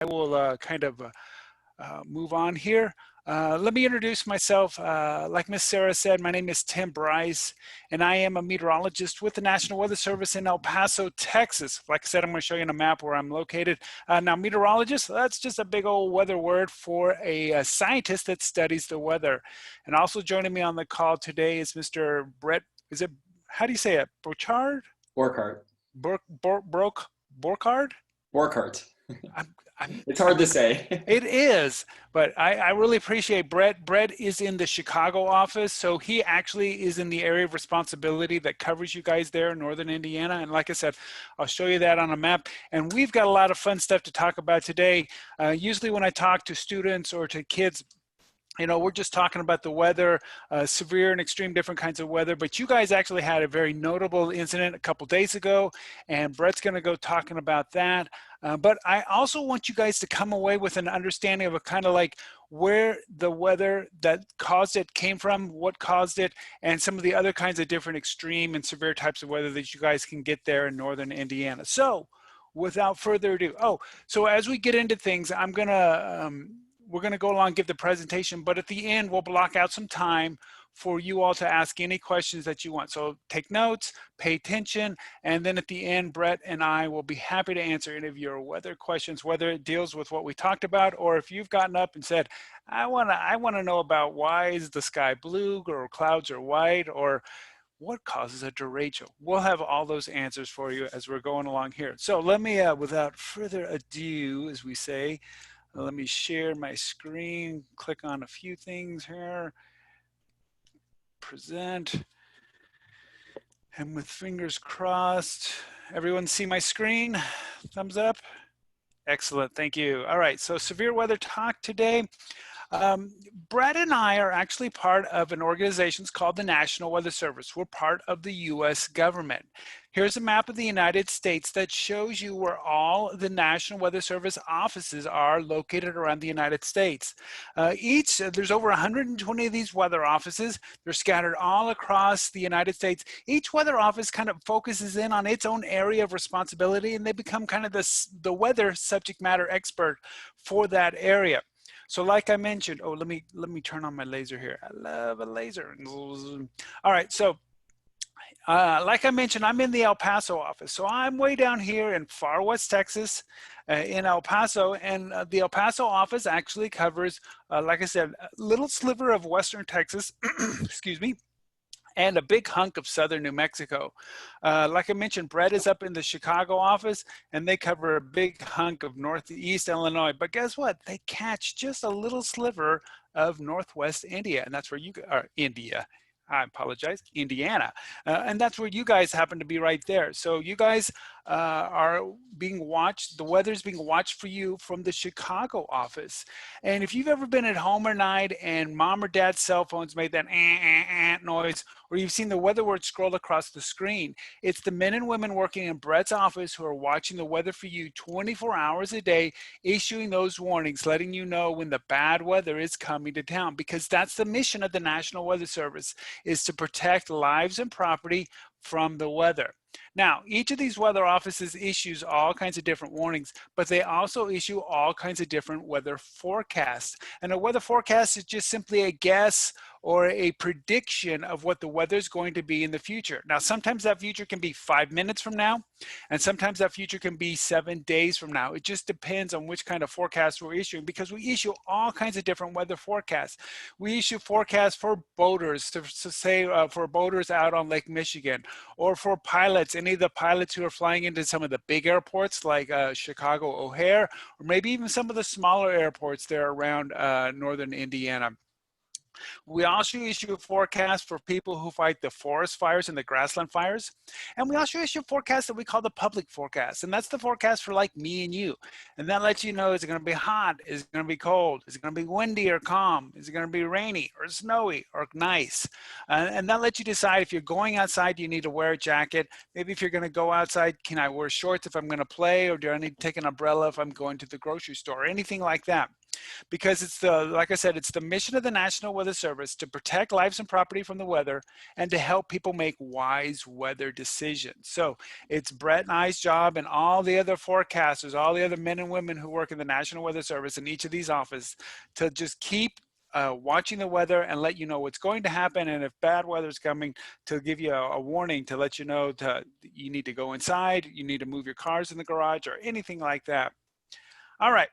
will move on here. Let me introduce myself. Like Miss Sarah said, my name is Tim Brice, and I am a meteorologist with the National Weather Service in El Paso, Texas. Like I said, I'm going to show you in a map where I'm located. Now, meteorologist, that's just a big old weather word for a scientist that studies the weather. And also joining me on the call today is Mr. Brett, how do you say it? Borchardt? Borchardt. Borchardt? Borchardt. It's hard to say. It is, but I really appreciate Brett. Brett is in the Chicago office, so he actually is in the area of responsibility that covers you guys there in Northern Indiana. And like I said, I'll show you that on a map. And we've got a lot of fun stuff to talk about today. Usually when I talk to students or to kids, you know, we're just talking about the weather, severe and extreme different kinds of weather, but you guys actually had a very notable incident a couple days ago, and Brett's going to go talking about that. But I also want you guys to come away with an understanding of a kind of like where the weather that caused it came from, what caused it, and some of the other kinds of different extreme and severe types of weather that you guys can get there in Northern Indiana. So without further ado, so as we get into things, we're going to go along and give the presentation, but at the end, we'll block out some time for you all to ask any questions that you want. So take notes, pay attention, and then at the end, Brett and I will be happy to answer any of your weather questions, whether it deals with what we talked about, or if you've gotten up and said, I want to know about why is the sky blue or clouds are white, or what causes a derecho? We'll have all those answers for you as we're going along here. So let me, without further ado, as we say, let me share my screen, click on a few things here, present, and with fingers crossed, everyone see my screen? Thumbs up? Excellent, thank you. All right, so severe weather talk today. Brett and I are actually part of an organization called the National Weather Service. We're part of the U.S. government. Here's a map of the United States that shows you where all the National Weather Service offices are located around the United States. There's over 120 of these weather offices. They're scattered all across the United States. Each weather office kind of focuses in on its own area of responsibility, and they become kind of the weather subject matter expert for that area. So like I mentioned, let me turn on my laser here. I love a laser. All right, so like I mentioned, I'm in the El Paso office. So I'm way down here in far west Texas in El Paso, and the El Paso office actually covers, like I said, a little sliver of western Texas, excuse me, and a big hunk of southern New Mexico. Like I mentioned, Brett is up in the Chicago office, and they cover a big hunk of northeast Illinois. But guess what? They catch just a little sliver of northwest India, and that's where you are, India. I apologize, Indiana. And that's where you guys happen to be right there. So you guys are being watched, the weather's being watched for you from the Chicago office. And if you've ever been at home at night and mom or dad's cell phones made that noise, or you've seen the weather word scroll across the screen, it's the men and women working in Brett's office who are watching the weather for you 24 hours a day, issuing those warnings, letting you know when the bad weather is coming to town, because that's the mission of the National Weather Service, is to protect lives and property from the weather. Now, each of these weather offices issues all kinds of different warnings, but they also issue all kinds of different weather forecasts. And a weather forecast is just simply a guess or a prediction of what the weather is going to be in the future. Now, sometimes that future can be 5 minutes from now, and sometimes that future can be 7 days from now. It just depends on which kind of forecast we're issuing, because we issue all kinds of different weather forecasts. We issue forecasts for boaters, to say for boaters out on Lake Michigan, or for pilots, any of the pilots who are flying into some of the big airports like Chicago O'Hare, or maybe even some of the smaller airports there around northern Indiana. We also issue a forecast for people who fight the forest fires and the grassland fires. And we also issue a forecast that we call the public forecast. And that's the forecast for like me and you. And that lets you know, is it going to be hot? Is it going to be cold? Is it going to be windy or calm? Is it going to be rainy or snowy or nice? And that lets you decide if you're going outside, do you need to wear a jacket? Maybe if you're going to go outside, can I wear shorts if I'm going to play? Or do I need to take an umbrella if I'm going to the grocery store? Or anything like that. because it's the, like I said, it's the mission of the National Weather Service to protect lives and property from the weather and to help people make wise weather decisions. So it's Brett and I's job and all the other forecasters, all the other men and women who work in the National Weather Service in each of these offices to just keep watching the weather and let you know what's going to happen, and if bad weather is coming, to give you a warning to let you know you need to go inside, you need to move your cars in the garage or anything like that. All right.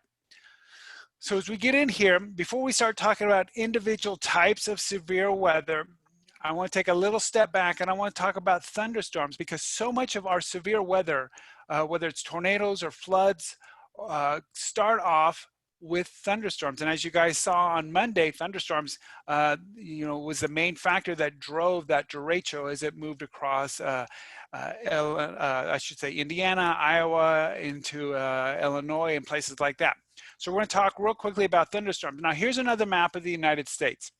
So as we get in here, before we start talking about individual types of severe weather, I want to take a little step back and I want to talk about thunderstorms, because so much of our severe weather, whether it's tornadoes or floods, start off with thunderstorms. And as you guys saw on Monday, thunderstorms, was the main factor that drove that derecho as it moved across, I should say, Indiana, Iowa, into Illinois and places like that. So we're going to talk real quickly about thunderstorms. Now here's another map of the United States.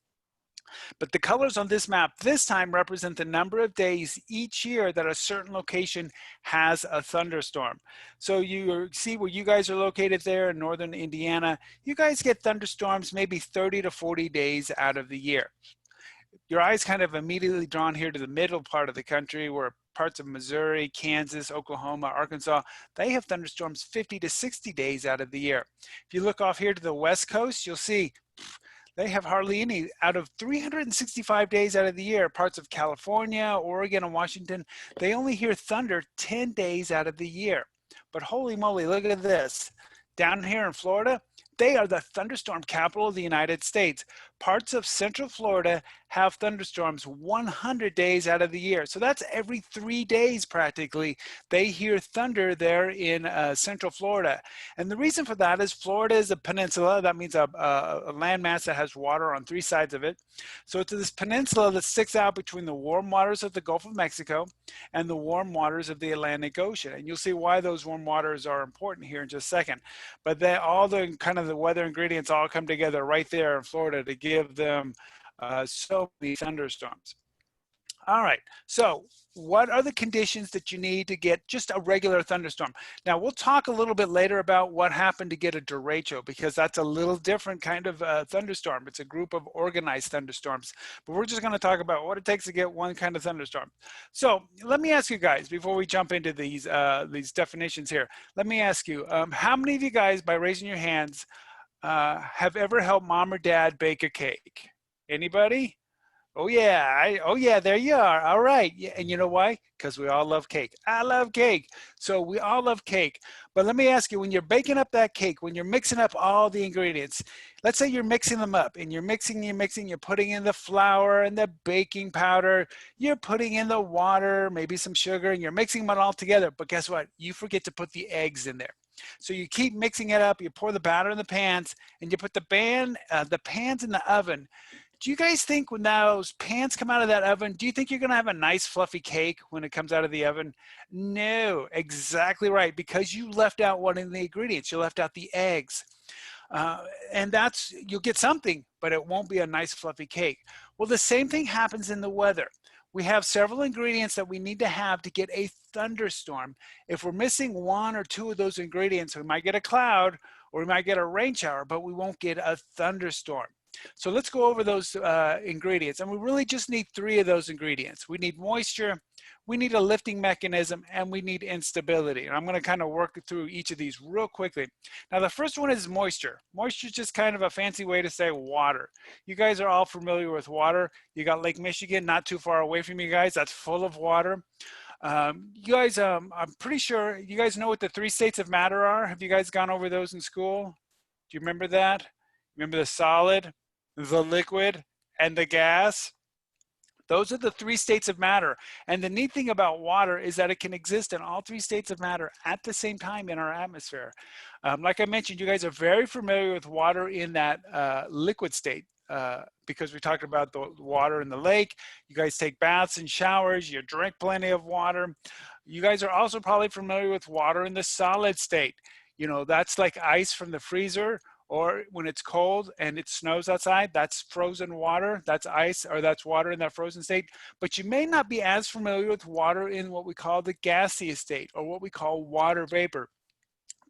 But the colors on this map this time represent the number of days each year that a certain location has a thunderstorm. So you see where you guys are located there in northern Indiana, you guys get thunderstorms maybe 30 to 40 days out of the year. Your eyes kind of immediately drawn here to the middle part of the country, where parts of Missouri, Kansas, Oklahoma, Arkansas, they have thunderstorms 50 to 60 days out of the year. If you look off here to the West Coast, you'll see they have hardly any. Out of 365 days out of the year, parts of California, Oregon, and Washington, they only hear thunder 10 days out of the year. But holy moly, look at this. Down here in Florida, they are the thunderstorm capital of the United States. Parts of Central Florida have thunderstorms 100 days out of the year. So that's every 3 days practically, they hear thunder there in Central Florida. And the reason for that is Florida is a peninsula. That means a landmass that has water on 3 sides of it. So it's this peninsula that sticks out between the warm waters of the Gulf of Mexico and the warm waters of the Atlantic Ocean. And you'll see why those warm waters are important here in just a second. But all the kind of the weather ingredients all come together right there in Florida to give them so many thunderstorms. All right, so what are the conditions that you need to get just a regular thunderstorm? Now we'll talk a little bit later about what happened to get a derecho, because that's a little different kind of thunderstorm. It's a group of organized thunderstorms, but we're just going to talk about what it takes to get one kind of thunderstorm. So let me ask you guys, before we jump into these definitions here, let me ask you, how many of you guys, by raising your hands, have ever helped mom or dad bake a cake? Anybody? Oh yeah, oh yeah, there you are. All right. Yeah, and you know why? Because we all love cake. I love cake. So we all love cake. But let me ask you, when you're baking up that cake, when you're mixing up all the ingredients, let's say you're mixing them up and you're mixing, you're putting in the flour and the baking powder, you're putting in the water, maybe some sugar, and you're mixing them all together. But guess what? You forget to put the eggs in there. So you keep mixing it up, you pour the batter in the pans, and you put the pans in the oven. Do you guys think when those pans come out of that oven, do you think you're going to have a nice fluffy cake when it comes out of the oven? No, exactly right, because you left out one of the ingredients. You left out the eggs. And you'll get something, but it won't be a nice fluffy cake. Well, the same thing happens in the weather. We have several ingredients that we need to have to get a thunderstorm. If we're missing 1 or 2 of those ingredients, we might get a cloud or we might get a rain shower, but we won't get a thunderstorm. So let's go over those ingredients. And we really just need 3 of those ingredients. We need moisture, we need a lifting mechanism, and we need instability. And I'm going to kind of work through each of these real quickly. Now, the first one is moisture. Moisture is just kind of a fancy way to say water. You guys are all familiar with water. You got Lake Michigan not too far away from you guys. That's full of water. You guys, I'm pretty sure you guys know what the 3 states of matter are. Have you guys gone over those in school? Do you remember that? Remember the solid, the liquid, and the gas? Those are the 3 states of matter. And the neat thing about water is that it can exist in all 3 states of matter at the same time in our atmosphere. Like I mentioned, you guys are very familiar with water in that liquid state because we talked about the water in the lake. You guys take baths and showers. You drink plenty of water. You guys are also probably familiar with water in the solid state. You know, that's like ice from the freezer, or when it's cold and it snows outside, that's frozen water, that's ice, or that's water in that frozen state. But you may not be as familiar with water in what we call the gaseous state, or what we call water vapor.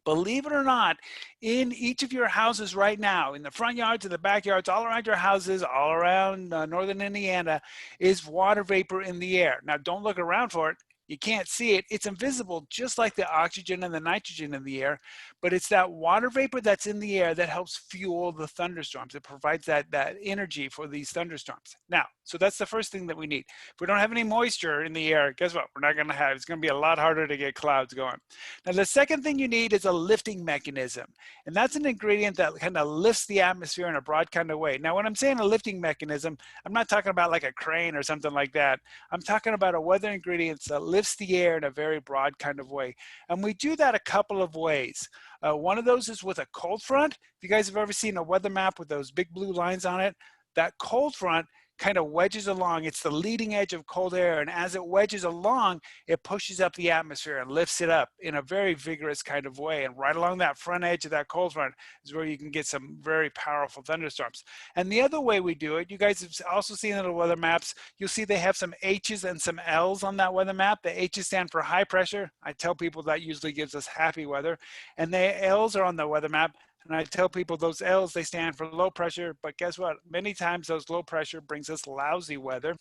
believe it or not, in each of your houses right now, in the front yards and the backyards, all around your houses, all around northern Indiana, is water vapor in the air. Now, don't look around for it. You can't see it. It's invisible, just like the oxygen and the nitrogen in the air, but it's that water vapor that's in the air that helps fuel the thunderstorms. It provides that energy for these thunderstorms. Now, so that's the first thing that we need. If we don't have any moisture in the air, guess what? We're not going to have, it's going to be a lot harder to get clouds going. Now, the second thing you need is a lifting mechanism. And that's an ingredient that kind of lifts the atmosphere in a broad kind of way. Now, when I'm saying a lifting mechanism, I'm not talking about like a crane or something like that. I'm talking about a weather ingredient that lifts the air in a very broad kind of way. And we do that a couple of ways. One of those is with a cold front. If you guys have ever seen a weather map with those big blue lines on it, that cold front kind of wedges along. It's the leading edge of cold air, and as it wedges along, it pushes up the atmosphere and lifts it up in a very vigorous kind of way. And right along that front edge of that cold front is where you can get some very powerful thunderstorms. And the other way we do it, you guys have also seen in the weather maps, you'll see they have some H's and some L's on that weather map. The H's stand for high pressure. I tell people that usually gives us happy weather. And the L's are on the weather map. And I tell people those L's, they stand for low pressure, but guess what? Many times those low pressure brings us lousy weather.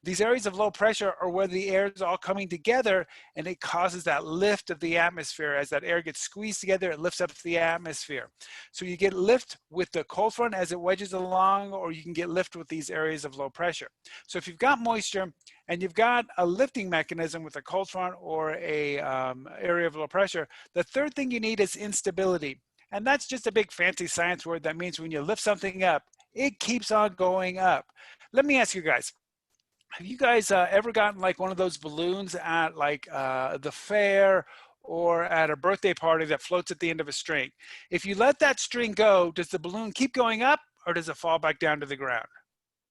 These areas of low pressure are where the air is all coming together, and it causes that lift of the atmosphere. As that air gets squeezed together, it lifts up the atmosphere. So you get lift with the cold front as it wedges along, or you can get lift with these areas of low pressure. So if you've got moisture and you've got a lifting mechanism with a cold front or a area of low pressure, the third thing you need is instability. And that's just a big fancy science word that means when you lift something up, it keeps on going up. Let me ask you guys, have you guys ever gotten like one of those balloons at like the fair or at a birthday party that floats at the end of a string? If you let that string go, does the balloon keep going up or does it fall back down to the ground?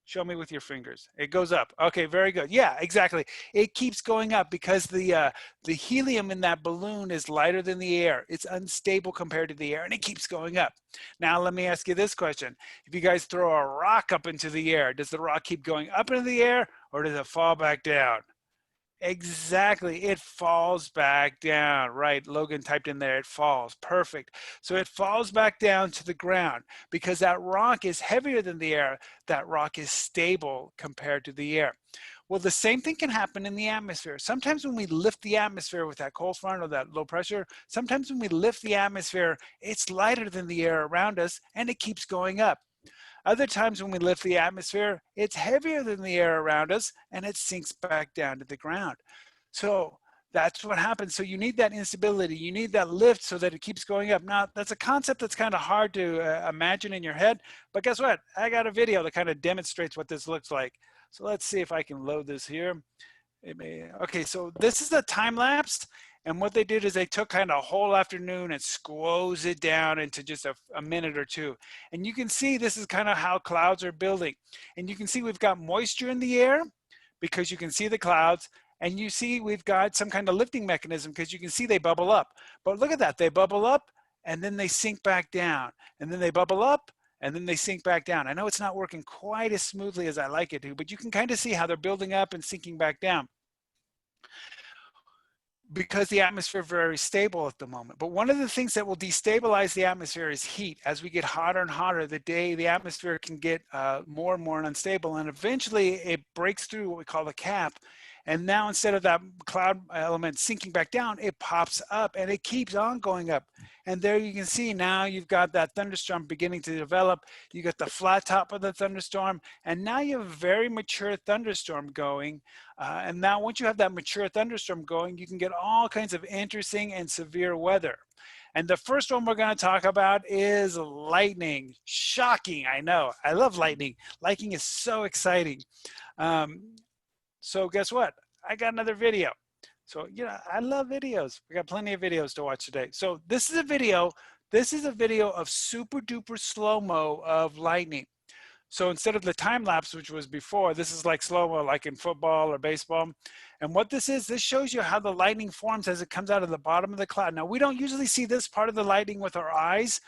Show me with your fingers. It goes up. Okay, very good. Yeah, exactly. It keeps going up because the helium in that balloon is lighter than the air. It's unstable compared to the air, and it keeps going up. Now, let me ask you this question. If you guys throw a rock up into the air, does the rock keep going up into the air, or does it fall back down? Exactly, it falls back down. Right, Logan typed in there, it falls. Perfect. So it falls back down to the ground because that rock is heavier than the air. That rock is stable compared to the air. Well, the same thing can happen in the atmosphere. Sometimes when we lift the atmosphere with that cold front or that low pressure, sometimes when we lift the atmosphere, it's lighter than the air around us and it keeps going up. Other times when we lift the atmosphere, it's heavier than the air around us and it sinks back down to the ground. So that's what happens. So you need that instability. You need that lift so that it keeps going up. Now, that's a concept that's kind of hard to imagine in your head, but guess what? I got a video that kind of demonstrates what this looks like. So let's see if I can load this here. Okay, so this is the time lapse. And what they did is they took kind of a whole afternoon and squoze it down into just a minute or two. And you can see this is kind of how clouds are building. And you can see we've got moisture in the air because you can see the clouds. And you see we've got some kind of lifting mechanism because you can see they bubble up. But look at that, they bubble up and then they sink back down. And then they bubble up and then they sink back down. I know it's not working quite as smoothly as I like it to, but you can kind of see how they're building up and sinking back down, because the atmosphere is very stable at the moment. But one of the things that will destabilize the atmosphere is heat. As we get hotter and hotter, the atmosphere can get more and more unstable, and eventually it breaks through what we call the cap. And now instead of that cloud element sinking back down, it pops up and it keeps on going up. And there you can see now you've got that thunderstorm beginning to develop. You got the flat top of the thunderstorm, and now you have a very mature thunderstorm going. And now once you have that mature thunderstorm going, you can get all kinds of interesting and severe weather. And the first one we're going to talk about is lightning. Shocking, I know. I love lightning. Lightning is so exciting. So guess what? I got another video. So, you know, I love videos. We got plenty of videos to watch today. So this is a video. This is a video of super duper slow-mo of lightning. So instead of the time lapse, which was before, this is like slow-mo, like in football or baseball. And what this is, this shows you how the lightning forms as it comes out of the bottom of the cloud. Now, we don't usually see this part of the lightning with our eyes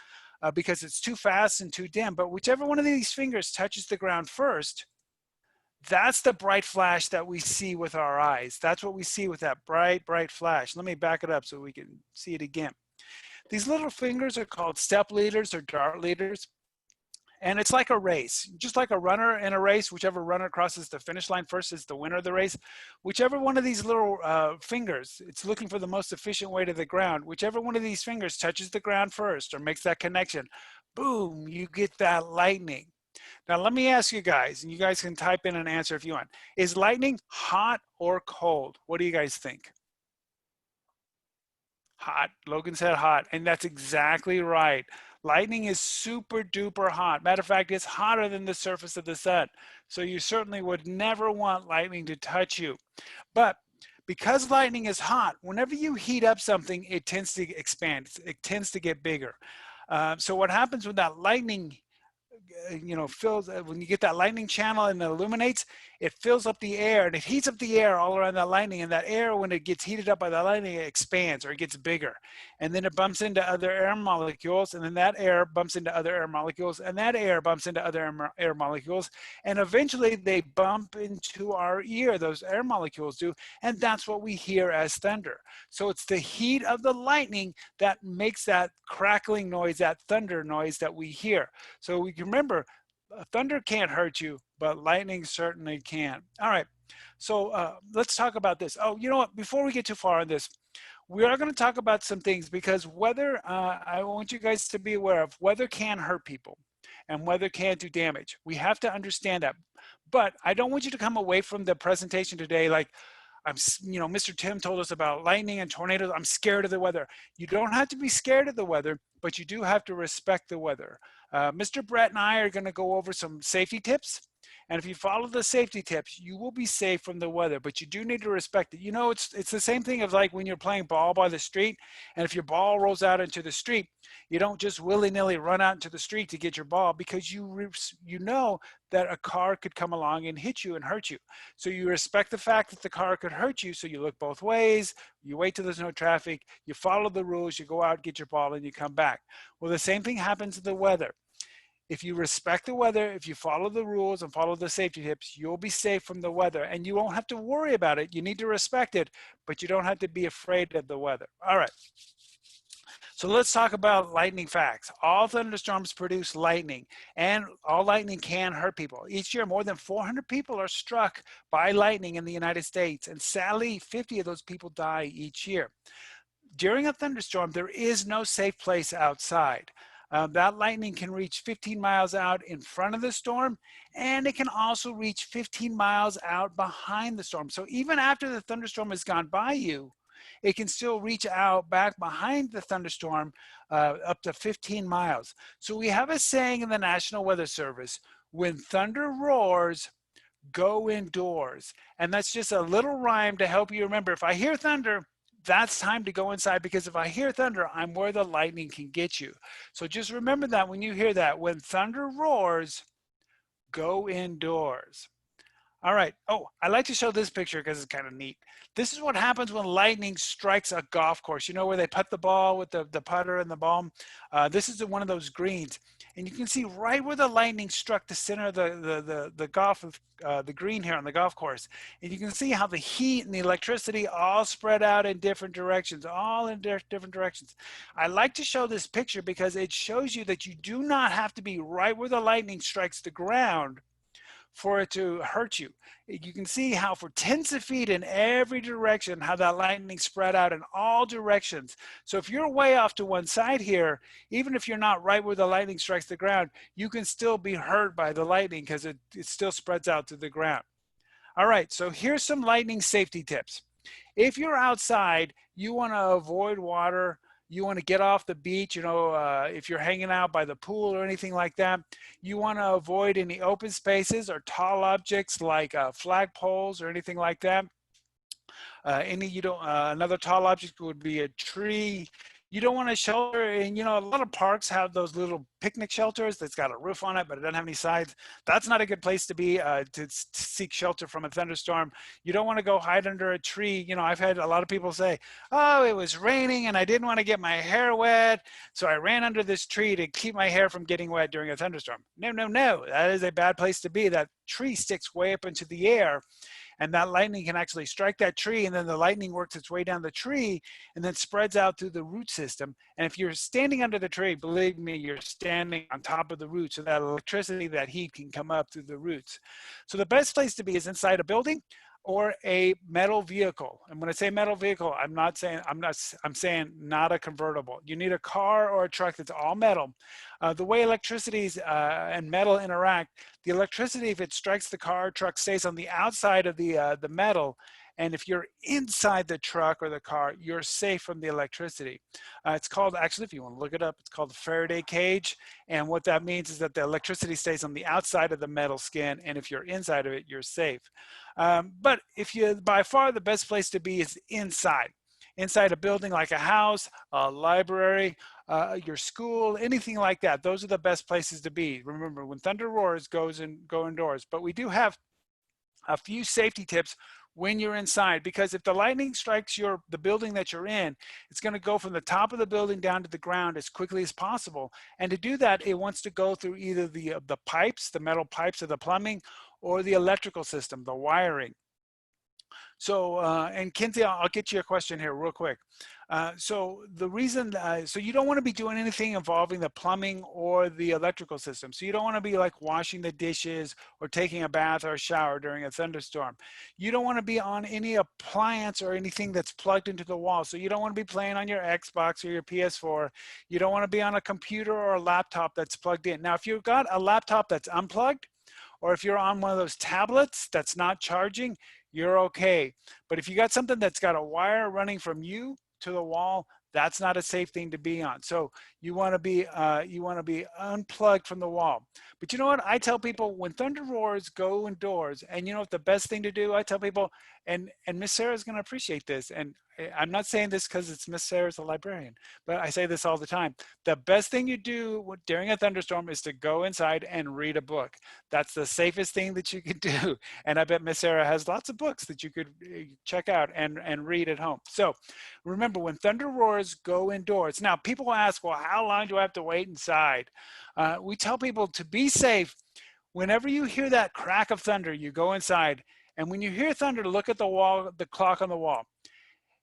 because it's too fast and too dim. But whichever one of these fingers touches the ground first, that's the bright flash that we see with our eyes. That's what we see with that bright, bright flash. Let me back it up so we can see it again. These little fingers are called step leaders or dart leaders. And it's like a race, just like a runner in a race. Whichever runner crosses the finish line first is the winner of the race. Whichever one of these little fingers, it's looking for the most efficient way to the ground. Whichever one of these fingers touches the ground first or makes that connection, boom, you get that lightning. Now, let me ask you guys, and you guys can type in an answer if you want. Is lightning hot or cold? What do you guys think? Hot. Logan said hot, and that's exactly right. Lightning is super duper hot. Matter of fact, it's hotter than the surface of the sun. So you certainly would never want lightning to touch you. But because lightning is hot, whenever you heat up something, it tends to expand. It tends to get bigger. So what happens when that lightning fills, when you get that lightning channel and it illuminates, it fills up the air and it heats up the air all around that lightning, and that air, when it gets heated up by the lightning, it expands or it gets bigger, and then it bumps into other air molecules, and then that air bumps into other air molecules, and that air bumps into other air molecules, and eventually they bump into our ear, those air molecules do, and that's what we hear as thunder. So it's the heat of the lightning that makes that crackling noise, that thunder noise that we hear. So we can remember, thunder can't hurt you, but lightning certainly can. All right, so let's talk about this. Oh, you know what? Before we get too far on this, we are going to talk about some things, because weather, I want you guys to be aware of, weather can hurt people and weather can do damage. We have to understand that. But I don't want you to come away from the presentation today like, Mr. Tim told us about lightning and tornadoes. I'm scared of the weather. You don't have to be scared of the weather, but you do have to respect the weather. Mr. Brett and I are going to go over some safety tips. And if you follow the safety tips, you will be safe from the weather, but you do need to respect it. It's the same thing of like when you're playing ball by the street, and if your ball rolls out into the street, you don't just willy-nilly run out into the street to get your ball, because you know that a car could come along and hit you and hurt you. So you respect the fact that the car could hurt you, so you look both ways, you wait till there's no traffic, you follow the rules, you go out, get your ball, and you come back. Well, the same thing happens to the weather. If you respect the weather, if you follow the rules and follow the safety tips, you'll be safe from the weather, and you won't have to worry about it. You need to respect it, but you don't have to be afraid of the weather. All right. So let's talk about lightning facts. All thunderstorms produce lightning, and all lightning can hurt people. Each year, more than 400 people are struck by lightning in the United States, and sadly, 50 of those people die each year. During a thunderstorm, there is no safe place outside. That lightning can reach 15 miles out in front of the storm, and it can also reach 15 miles out behind the storm. So even after the thunderstorm has gone by you, it can still reach out back behind the thunderstorm up to 15 miles. So we have a saying in the National Weather Service: when thunder roars, go indoors. And that's just a little rhyme to help you remember, if I hear thunder, that's time to go inside, because if I hear thunder, I'm where the lightning can get you. So just remember that when you hear that: when thunder roars, go indoors. All right. Oh, I like to show this picture because it's kind of neat. This is what happens when lightning strikes a golf course. You know where they putt the ball with the putter and the ball? This is one of those greens. And you can see right where the lightning struck the center of the green here on the golf course. And you can see how the heat and the electricity all spread out in different directions, all in different directions. I like to show this picture because it shows you that you do not have to be right where the lightning strikes the ground for it to hurt you. You can see how for tens of feet in every direction, how that lightning spread out in all directions. So if you're way off to one side here, even if you're not right where the lightning strikes the ground, you can still be hurt by the lightning because it still spreads out to the ground. All right, so here's some lightning safety tips. If you're outside, you want to avoid water. You want to get off the beach, if you're hanging out by the pool or anything like that. You want to avoid any open spaces or tall objects like flagpoles or anything like that. Another tall object would be a tree. You don't want to shelter, and a lot of parks have those little picnic shelters that's got a roof on it, but it doesn't have any sides. That's not a good place to be to seek shelter from a thunderstorm. You don't want to go hide under a tree. I've had a lot of people say, oh, it was raining and I didn't want to get my hair wet, so I ran under this tree to keep my hair from getting wet during a thunderstorm. No, that is a bad place to be. That tree sticks way up into the air, and that lightning can actually strike that tree, and then the lightning works its way down the tree and then spreads out through the root system. And if you're standing under the tree, believe me, you're standing on top of the roots, so that electricity, that heat can come up through the roots. So the best place to be is inside a building or a metal vehicle. And when I say metal vehicle, I'm saying not a convertible. You need a car or a truck that's all metal. The way electricity and metal interact, the electricity, if it strikes the car or truck, stays on the outside of the metal. And if you're inside the truck or the car, you're safe from the electricity. It's called, actually, if you want to look it up, it's called the Faraday cage. And what that means is that the electricity stays on the outside of the metal skin. And if you're inside of it, you're safe. But by far the best place to be is inside a building like a house, a library, your school, anything like that. Those are the best places to be. Remember, when thunder roars, go indoors. But we do have a few safety tips when you're inside, because if the lightning strikes the building that you're in, it's going to go from the top of the building down to the ground as quickly as possible. And to do that, it wants to go through either the pipes, the metal pipes of the plumbing, or the electrical system, the wiring. So, and Kinsey, I'll get you a question here real quick. So the reason, so you don't want to be doing anything involving the plumbing or the electrical system. So you don't want to be like washing the dishes or taking a bath or a shower during a thunderstorm. You don't want to be on any appliance or anything that's plugged into the wall. So you don't want to be playing on your Xbox or your PS4. You don't want to be on a computer or a laptop that's plugged in. Now, if you've got a laptop that's unplugged, or if you're on one of those tablets that's not charging, you're okay. But if you got something that's got a wire running from you to the wall, that's not a safe thing to be on. So you want to be unplugged from the wall. But you know what? I tell people, when thunder roars, go indoors. And you know what the best thing to do? I tell people, and Miss Sarah's going to appreciate this. And I'm not saying this because it's Miss Sarah's a librarian, but I say this all the time. The best thing you do during a thunderstorm is to go inside and read a book. That's the safest thing that you can do. And I bet Miss Sarah has lots of books that you could check out and read at home. So remember, when thunder roars, go indoors. Now, people ask, well, how long do I have to wait inside? We tell people to be safe. Whenever you hear that crack of thunder, you go inside. And when you hear thunder, look at the wall, the clock on the wall.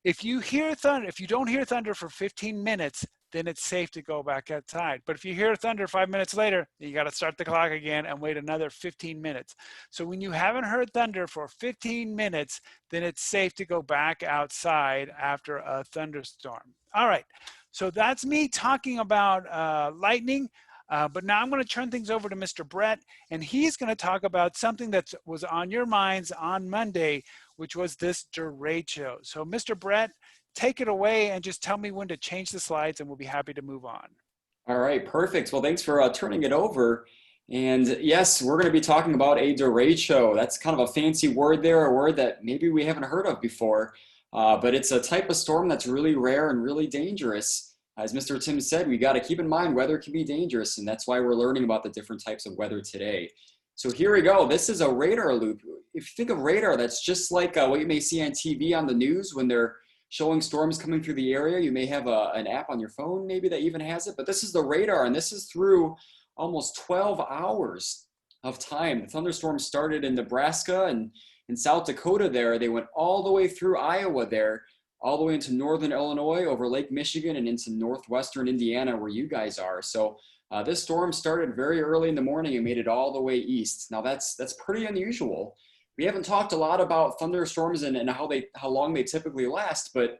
If you hear thunder, if you don't hear thunder for 15 minutes, then it's safe to go back outside. But if you hear thunder 5 minutes later, you got to start the clock again and wait another 15 minutes. So when you haven't heard thunder for 15 minutes, then it's safe to go back outside after a thunderstorm. All right, so that's me talking about lightning. But now I'm going to turn things over to Mr. Brett, and he's going to talk about something that was on your minds on Monday, which was this derecho. So Mr. Brett, take it away and just tell me when to change the slides, and we'll be happy to move on. All right, perfect. Well, thanks for turning it over. And yes, we're going to be talking about a derecho. That's kind of a fancy word there, a word that maybe we haven't heard of before, but it's a type of storm that's really rare and really dangerous. As Mr. Tim said, we got to keep in mind weather can be dangerous, and that's why we're learning about the different types of weather today. So here we go. This is a radar loop. If you think of radar, that's just like what you may see on TV on the news when they're showing storms coming through the area. You may have an app on your phone maybe that even has it, but this is the radar, and this is through almost 12 hours of time. The thunderstorm started in Nebraska and in South Dakota there. They went all the way through Iowa there, all the way into northern Illinois, over Lake Michigan, and into northwestern Indiana where you guys are. So this storm started very early in the morning and made it all the way east. Now that's pretty unusual. We haven't talked a lot about thunderstorms and how long they typically last, but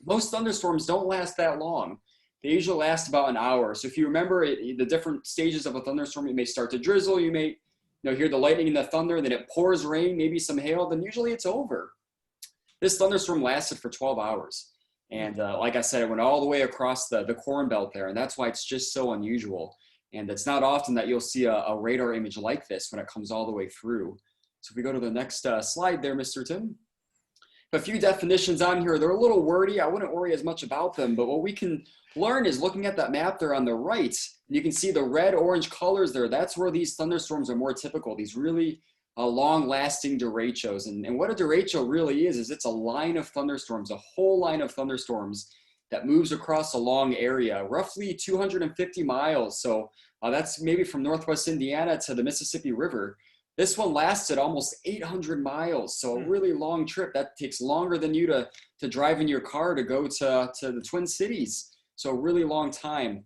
most thunderstorms don't last that long. They usually last about an hour. So if you remember the different stages of a thunderstorm, it may start to drizzle, you may hear the lightning and the thunder, and then it pours rain, maybe some hail, then usually it's over. This thunderstorm lasted for 12 hours. And like I said, it went all the way across the Corn Belt there. And that's why it's just so unusual. And it's not often that you'll see a radar image like this when it comes all the way through. So if we go to the next slide there, Mr. Tim. A few definitions on here. They're a little wordy. I wouldn't worry as much about them. But what we can learn is looking at that map there on the right. You can see the red, orange colors there. That's where these thunderstorms are more typical. These really long-lasting derechos. And what a derecho really is it's a line of thunderstorms, a whole line of thunderstorms that moves across a long area, roughly 250 miles. So that's maybe from northwest Indiana to the Mississippi River. This one lasted almost 800 miles, so a really long trip. That takes longer than you to drive in your car to go to the Twin Cities. So a really long time.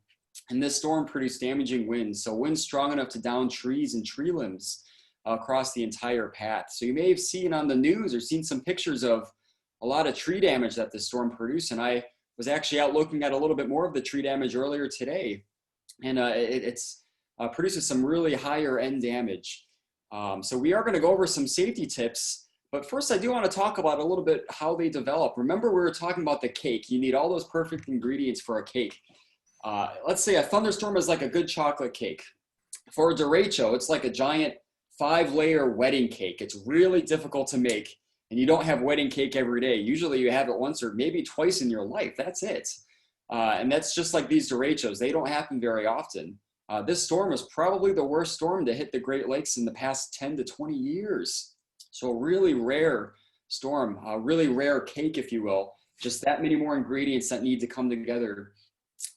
And this storm produced damaging winds, so winds strong enough to down trees and tree limbs across the entire path. So you may have seen on the news or seen some pictures of a lot of tree damage that this storm produced. And I was actually out looking at a little bit more of the tree damage earlier today. And it's produces some really higher end damage. So we are going to go over some safety tips. But first, I do want to talk about a little bit how they develop. Remember, we were talking about the cake. You need all those perfect ingredients for a cake. Let's say a thunderstorm is like a good chocolate cake. For a derecho, it's like a giant 5-layer wedding cake. It's really difficult to make, and you don't have wedding cake every day. Usually you have it once or maybe twice in your life. That's it. And that's just like these derechos. They don't happen very often. This storm was probably the worst storm to hit the Great Lakes in the past 10 to 20 years. So a really rare storm, a really rare cake, if you will. Just that many more ingredients that need to come together.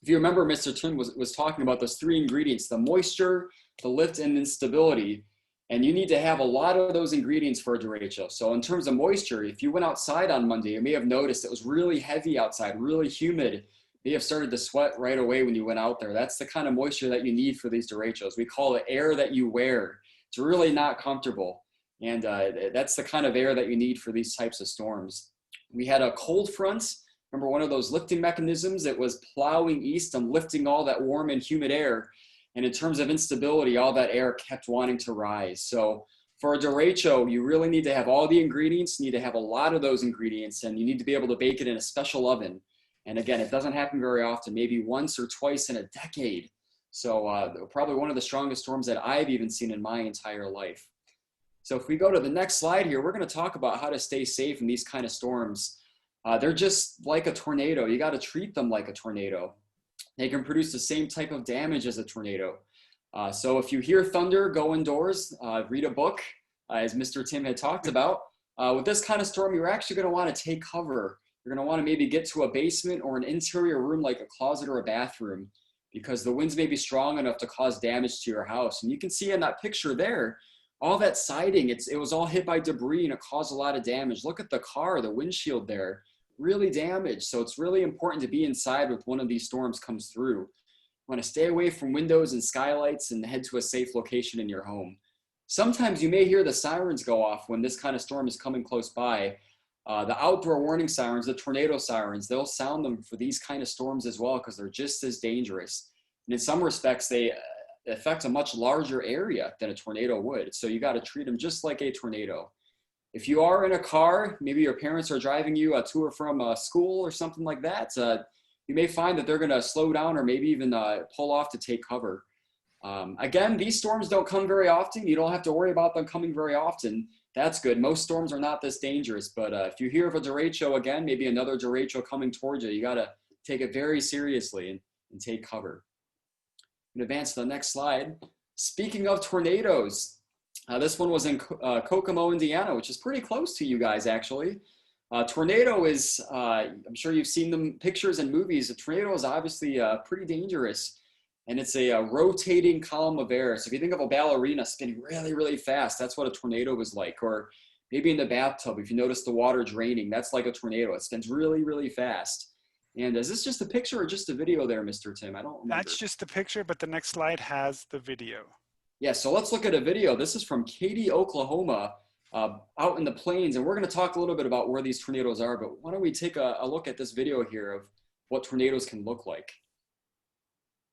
If you remember, Mr. Tim was talking about those 3 ingredients: the moisture, the lift, and instability. And you need to have a lot of those ingredients for a derecho. So in terms of moisture, if you went outside on Monday, you may have noticed it was really heavy outside, really humid. You may have started to sweat right away when you went out there. That's the kind of moisture that you need for these derechos. We call it air that you wear. It's really not comfortable. And that's the kind of air that you need for these types of storms. We had a cold front. Remember, one of those lifting mechanisms that was plowing east and lifting all that warm and humid air. And in terms of instability, all that air kept wanting to rise. So for a derecho, you really need to have all the ingredients. You need to have a lot of those ingredients, and you need to be able to bake it in a special oven. And again, it doesn't happen very often, maybe once or twice in a decade. So probably one of the strongest storms that I've even seen in my entire life. So if we go to the next slide here, we're going to talk about how to stay safe in these kind of storms. They're just like a tornado. You got to treat them like a tornado. They can produce the same type of damage as a tornado. So if you hear thunder, go indoors, read a book, as Mr. Tim had talked about. With this kind of storm, you're actually going to want to take cover. You're going to want to maybe get to a basement or an interior room like a closet or a bathroom, because the winds may be strong enough to cause damage to your house. And you can see in that picture there, all that siding, it was all hit by debris and it caused a lot of damage. Look at the car, the windshield there. Really damaged. So it's really important to be inside when one of these storms comes through. You want to stay away from windows and skylights and head to a safe location in your home. Sometimes you may hear the sirens go off when this kind of storm is coming close by. The outdoor warning sirens, the tornado sirens, they'll sound them for these kind of storms as well, because they're just as dangerous. And in some respects, they affect a much larger area than a tornado would. So you got to treat them just like a tornado. If you are in a car, maybe your parents are driving you to or from school or something like that, you may find that they're going to slow down or maybe even pull off to take cover. Again, these storms don't come very often. You don't have to worry about them coming very often. That's good. Most storms are not this dangerous, but if you hear of a derecho again, maybe another derecho coming towards you, you got to take it very seriously and take cover. I'm going to advance to the next slide. Speaking of tornadoes, this one was in Kokomo, Indiana, which is pretty close to you guys, actually. Tornado is, I'm sure you've seen them pictures and movies. A tornado is obviously pretty dangerous, and it's a rotating column of air. So if you think of a ballerina spinning really, really fast, that's what a tornado is like. Or maybe in the bathtub, if you notice the water draining, that's like a tornado. It spins really, really fast. And is this just a picture or just a video there, Mr. Tim? I don't remember. That's just the picture, but the next slide has the video. Yeah, so let's look at a video. This is from Katy, Oklahoma, out in the plains. And we're going to talk a little bit about where these tornadoes are. But why don't we take a look at this video here of what tornadoes can look like.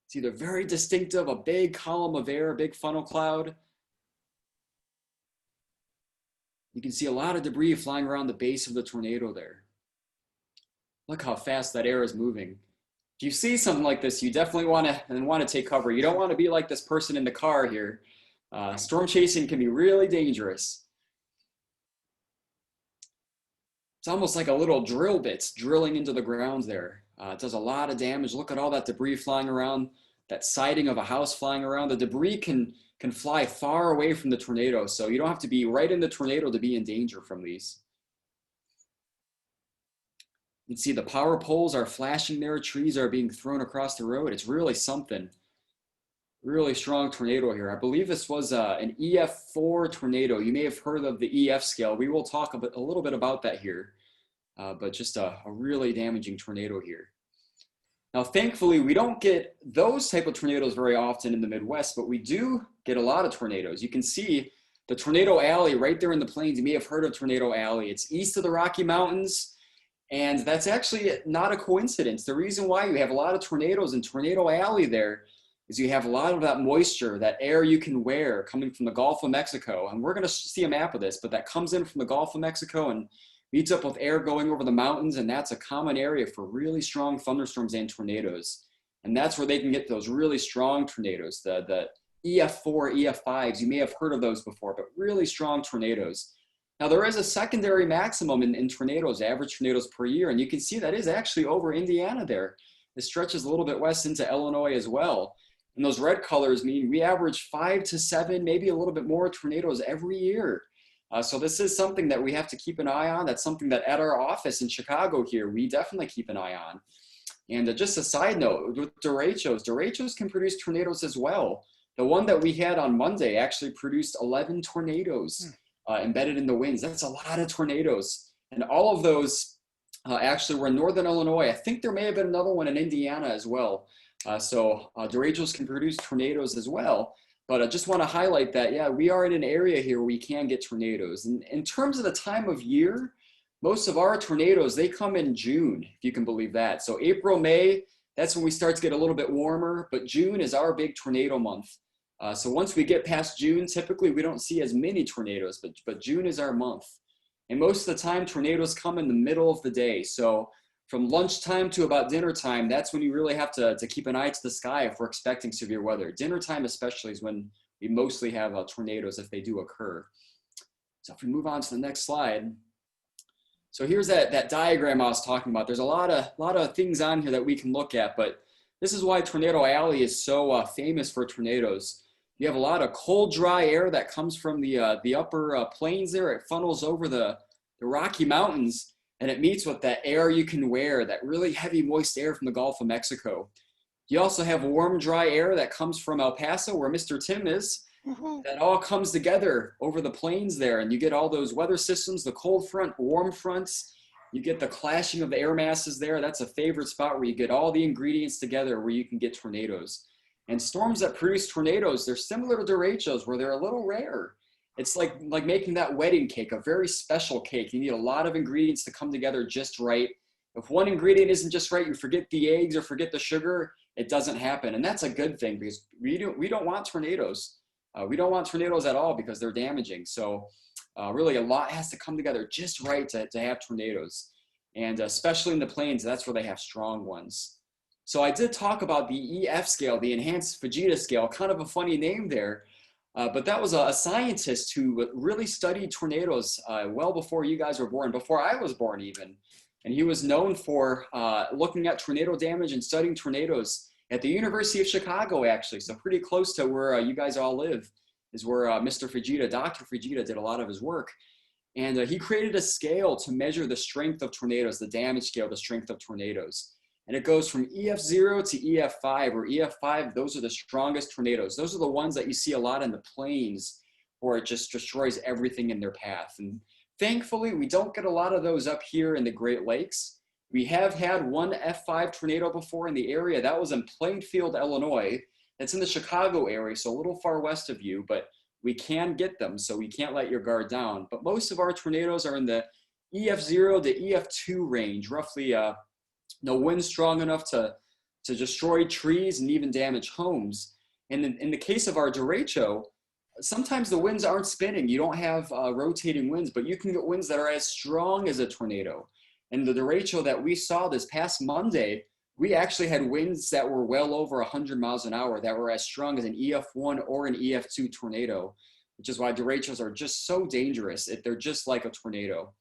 It's either very distinctive, a big column of air, a big funnel cloud. You can see a lot of debris flying around the base of the tornado there. Look how fast that air is moving. If you see something like this, you definitely want to take cover. You don't want to be like this person in the car here. Storm chasing can be really dangerous. It's almost like a little drill bit drilling into the ground there. It does a lot of damage. Look at all that debris flying around, that siding of a house flying around. The debris can fly far away from the tornado, so you don't have to be right in the tornado to be in danger from these. You can see the power poles are flashing there. Trees are being thrown across the road. It's really something. Really strong tornado here. I believe this was an EF4 tornado. You may have heard of the EF scale. We will talk a little bit about that here, but just a really damaging tornado here. Now, thankfully, we don't get those type of tornadoes very often in the Midwest, but we do get a lot of tornadoes. You can see the Tornado Alley right there in the plains. You may have heard of Tornado Alley. It's east of the Rocky Mountains, and that's actually not a coincidence. The reason why you have a lot of tornadoes in Tornado Alley there is you have a lot of that moisture, that air you can wear coming from the Gulf of Mexico. And we're going to see a map of this, but that comes in from the Gulf of Mexico and meets up with air going over the mountains, and that's a common area for really strong thunderstorms and tornadoes. And that's where they can get those really strong tornadoes, the EF4, EF5s. You may have heard of those before, but really strong tornadoes. Now, there is a secondary maximum in tornadoes, average tornadoes per year, and you can see that is actually over Indiana there. It stretches a little bit west into Illinois as well. And those red colors mean we average 5 to 7, maybe a little bit more tornadoes every year. So this is something that we have to keep an eye on. That's something that at our office in Chicago here, we definitely keep an eye on. And just a side note, with derechos can produce tornadoes as well. The one that we had on Monday actually produced 11 tornadoes embedded in the winds. That's a lot of tornadoes. And all of those actually were in northern Illinois. I think there may have been another one in Indiana as well. So derechos can produce tornadoes as well. But I just want to highlight that, yeah, we are in an area here where we can get tornadoes. And in terms of the time of year, most of our tornadoes, they come in June, if you can believe that. So April, May, that's when we start to get a little bit warmer. But June is our big tornado month. So once we get past June, typically we don't see as many tornadoes, but June is our month. And most of the time, tornadoes come in the middle of the day. So from lunchtime to about dinner time, that's when you really have to keep an eye to the sky if we're expecting severe weather. Dinner time especially is when we mostly have tornadoes if they do occur. So if we move on to the next slide. So here's that diagram I was talking about. There's a lot of things on here that we can look at, but this is why Tornado Alley is so famous for tornadoes. You have a lot of cold, dry air that comes from the upper plains there. It funnels over the Rocky Mountains, and it meets with that air you can wear, that really heavy, moist air from the Gulf of Mexico. You also have warm, dry air that comes from El Paso, where Mr. Tim is. That all comes together over the plains there, and you get all those weather systems, the cold front, warm fronts. You get the clashing of the air masses there. That's a favorite spot where you get all the ingredients together where you can get tornadoes. And storms that produce tornadoes, they're similar to derechos, where they're a little rare. It's like making that wedding cake, a very special cake. You need a lot of ingredients to come together just right. If one ingredient isn't just right, you forget the eggs or forget the sugar, it doesn't happen. And that's a good thing, because we don't want tornadoes. We don't want tornadoes at all because they're damaging. So really a lot has to come together just right to have tornadoes. And especially in the plains, that's where they have strong ones. So I did talk about the EF scale, the Enhanced-Fujita scale, kind of a funny name there. But that was a scientist who really studied tornadoes well before you guys were born, before I was born even. And he was known for looking at tornado damage and studying tornadoes at the University of Chicago, actually. So pretty close to where you guys all live is where Mr. Fujita, Dr. Fujita, did a lot of his work. And he created a scale to measure the strength of tornadoes, the damage scale, the strength of tornadoes. And it goes from EF0 to EF5, where EF5, those are the strongest tornadoes. Those are the ones that you see a lot in the plains, where it just destroys everything in their path. And thankfully, we don't get a lot of those up here in the Great Lakes. We have had one F5 tornado before in the area. That was in Plainfield, Illinois. It's in the Chicago area, so a little far west of you, but we can get them, so we can't let your guard down. But most of our tornadoes are in the EF0 to EF2 range, roughly no wind strong enough to destroy trees and even damage homes. And in the case of our derecho, sometimes the winds aren't spinning. You don't have rotating winds, but you can get winds that are as strong as a tornado. And the derecho that we saw this past Monday, we actually had winds that were well over 100 miles an hour that were as strong as an EF1 or an EF2 tornado, which is why derechos are just so dangerous. They're just like a tornado.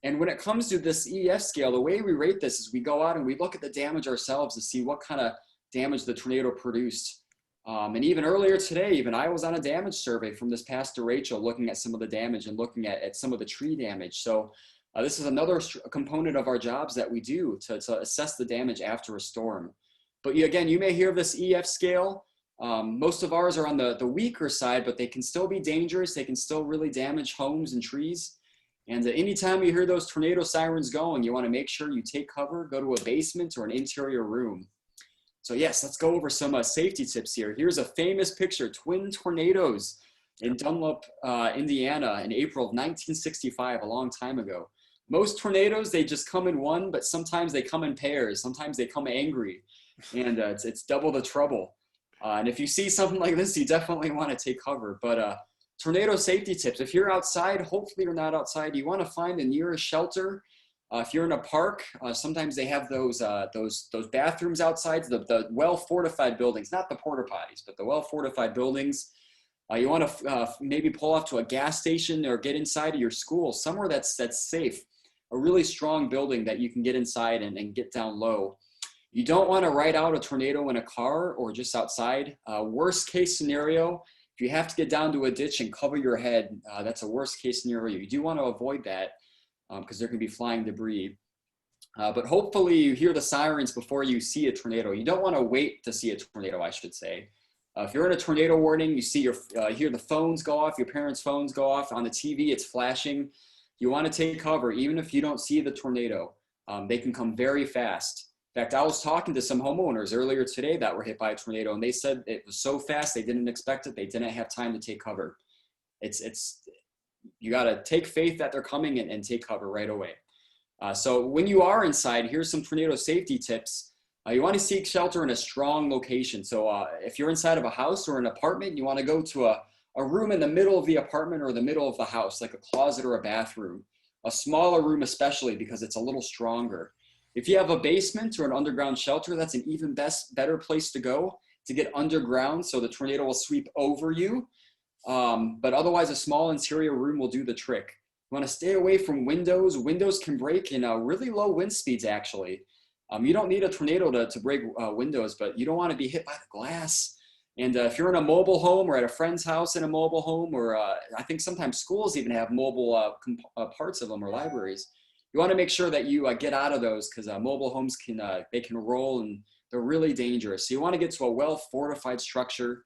And when it comes to this EF scale, the way we rate this is we go out and we look at the damage ourselves to see what kind of damage the tornado produced. And even earlier today, even I was on a damage survey from this past derecho, looking at some of the damage and looking at some of the tree damage. So this is another component of our jobs that we do to assess the damage after a storm. But again, you may hear of this EF scale. Most of ours are on the weaker side, but they can still be dangerous. They can still really damage homes and trees. And anytime you hear those tornado sirens going, you want to make sure you take cover, go to a basement or an interior room. So yes, let's go over some safety tips here. Here's a famous picture, twin tornadoes in Dunlop, Indiana in April of 1965, a long time ago. Most tornadoes, they just come in one, but sometimes they come in pairs. Sometimes they come angry, and it's double the trouble. And if you see something like this, you definitely want to take cover. But tornado safety tips, if you're outside, hopefully you're not outside, you want to find the nearest shelter. If you're in a park, sometimes they have those bathrooms outside, the well-fortified buildings, not the porta potties, but the well-fortified buildings. You want to maybe pull off to a gas station or get inside of your school, somewhere that's safe, a really strong building that you can get inside and get down low. You don't want to ride out a tornado in a car or just outside. Worst case scenario, if you have to get down to a ditch and cover your head, that's a worst case scenario. You do want to avoid that because there can be flying debris. But hopefully you hear the sirens before you see a tornado. You don't want to wait to see a tornado, I should say. If you're in a tornado warning, you see hear the phones go off, your parents' phones go off. On the TV, it's flashing. You want to take cover, even if you don't see the tornado. They can come very fast. In fact, I was talking to some homeowners earlier today that were hit by a tornado, and they said it was so fast they didn't expect it. They didn't have time to take cover. You got to take faith that they're coming and take cover right away. So when you are inside, here's some tornado safety tips. You want to seek shelter in a strong location. So if you're inside of a house or an apartment, you want to go to a room in the middle of the apartment or the middle of the house, like a closet or a bathroom. A smaller room especially, because it's a little stronger. If you have a basement or an underground shelter, that's an even better place to go to get underground so the tornado will sweep over you. But otherwise, a small interior room will do the trick. You want to stay away from windows. Windows can break in really low wind speeds, actually. You don't need a tornado to break windows, but you don't want to be hit by the glass. And if you're in a mobile home or at a friend's house in a mobile home, or I think sometimes schools even have mobile parts of them or libraries, you want to make sure that you get out of those because mobile homes can roll and they're really dangerous. So you want to get to a well-fortified structure,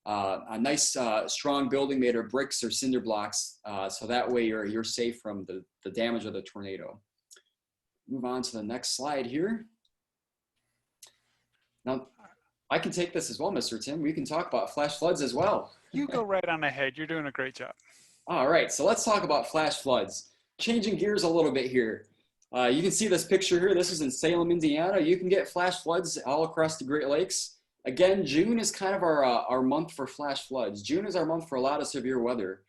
a nice strong building made of bricks or cinder blocks, so that way you're safe from the damage of the tornado. Move on to the next slide here. Now, I can take this as well, Mr. Tim. We can talk about flash floods as well. You go right on ahead. You're doing a great job. All right, so let's talk about flash floods. Changing gears a little bit here. You can see this picture here. This is in Salem, Indiana. You can get flash floods all across the Great Lakes. Again, June is kind of our month for flash floods. June is our month for a lot of severe weather.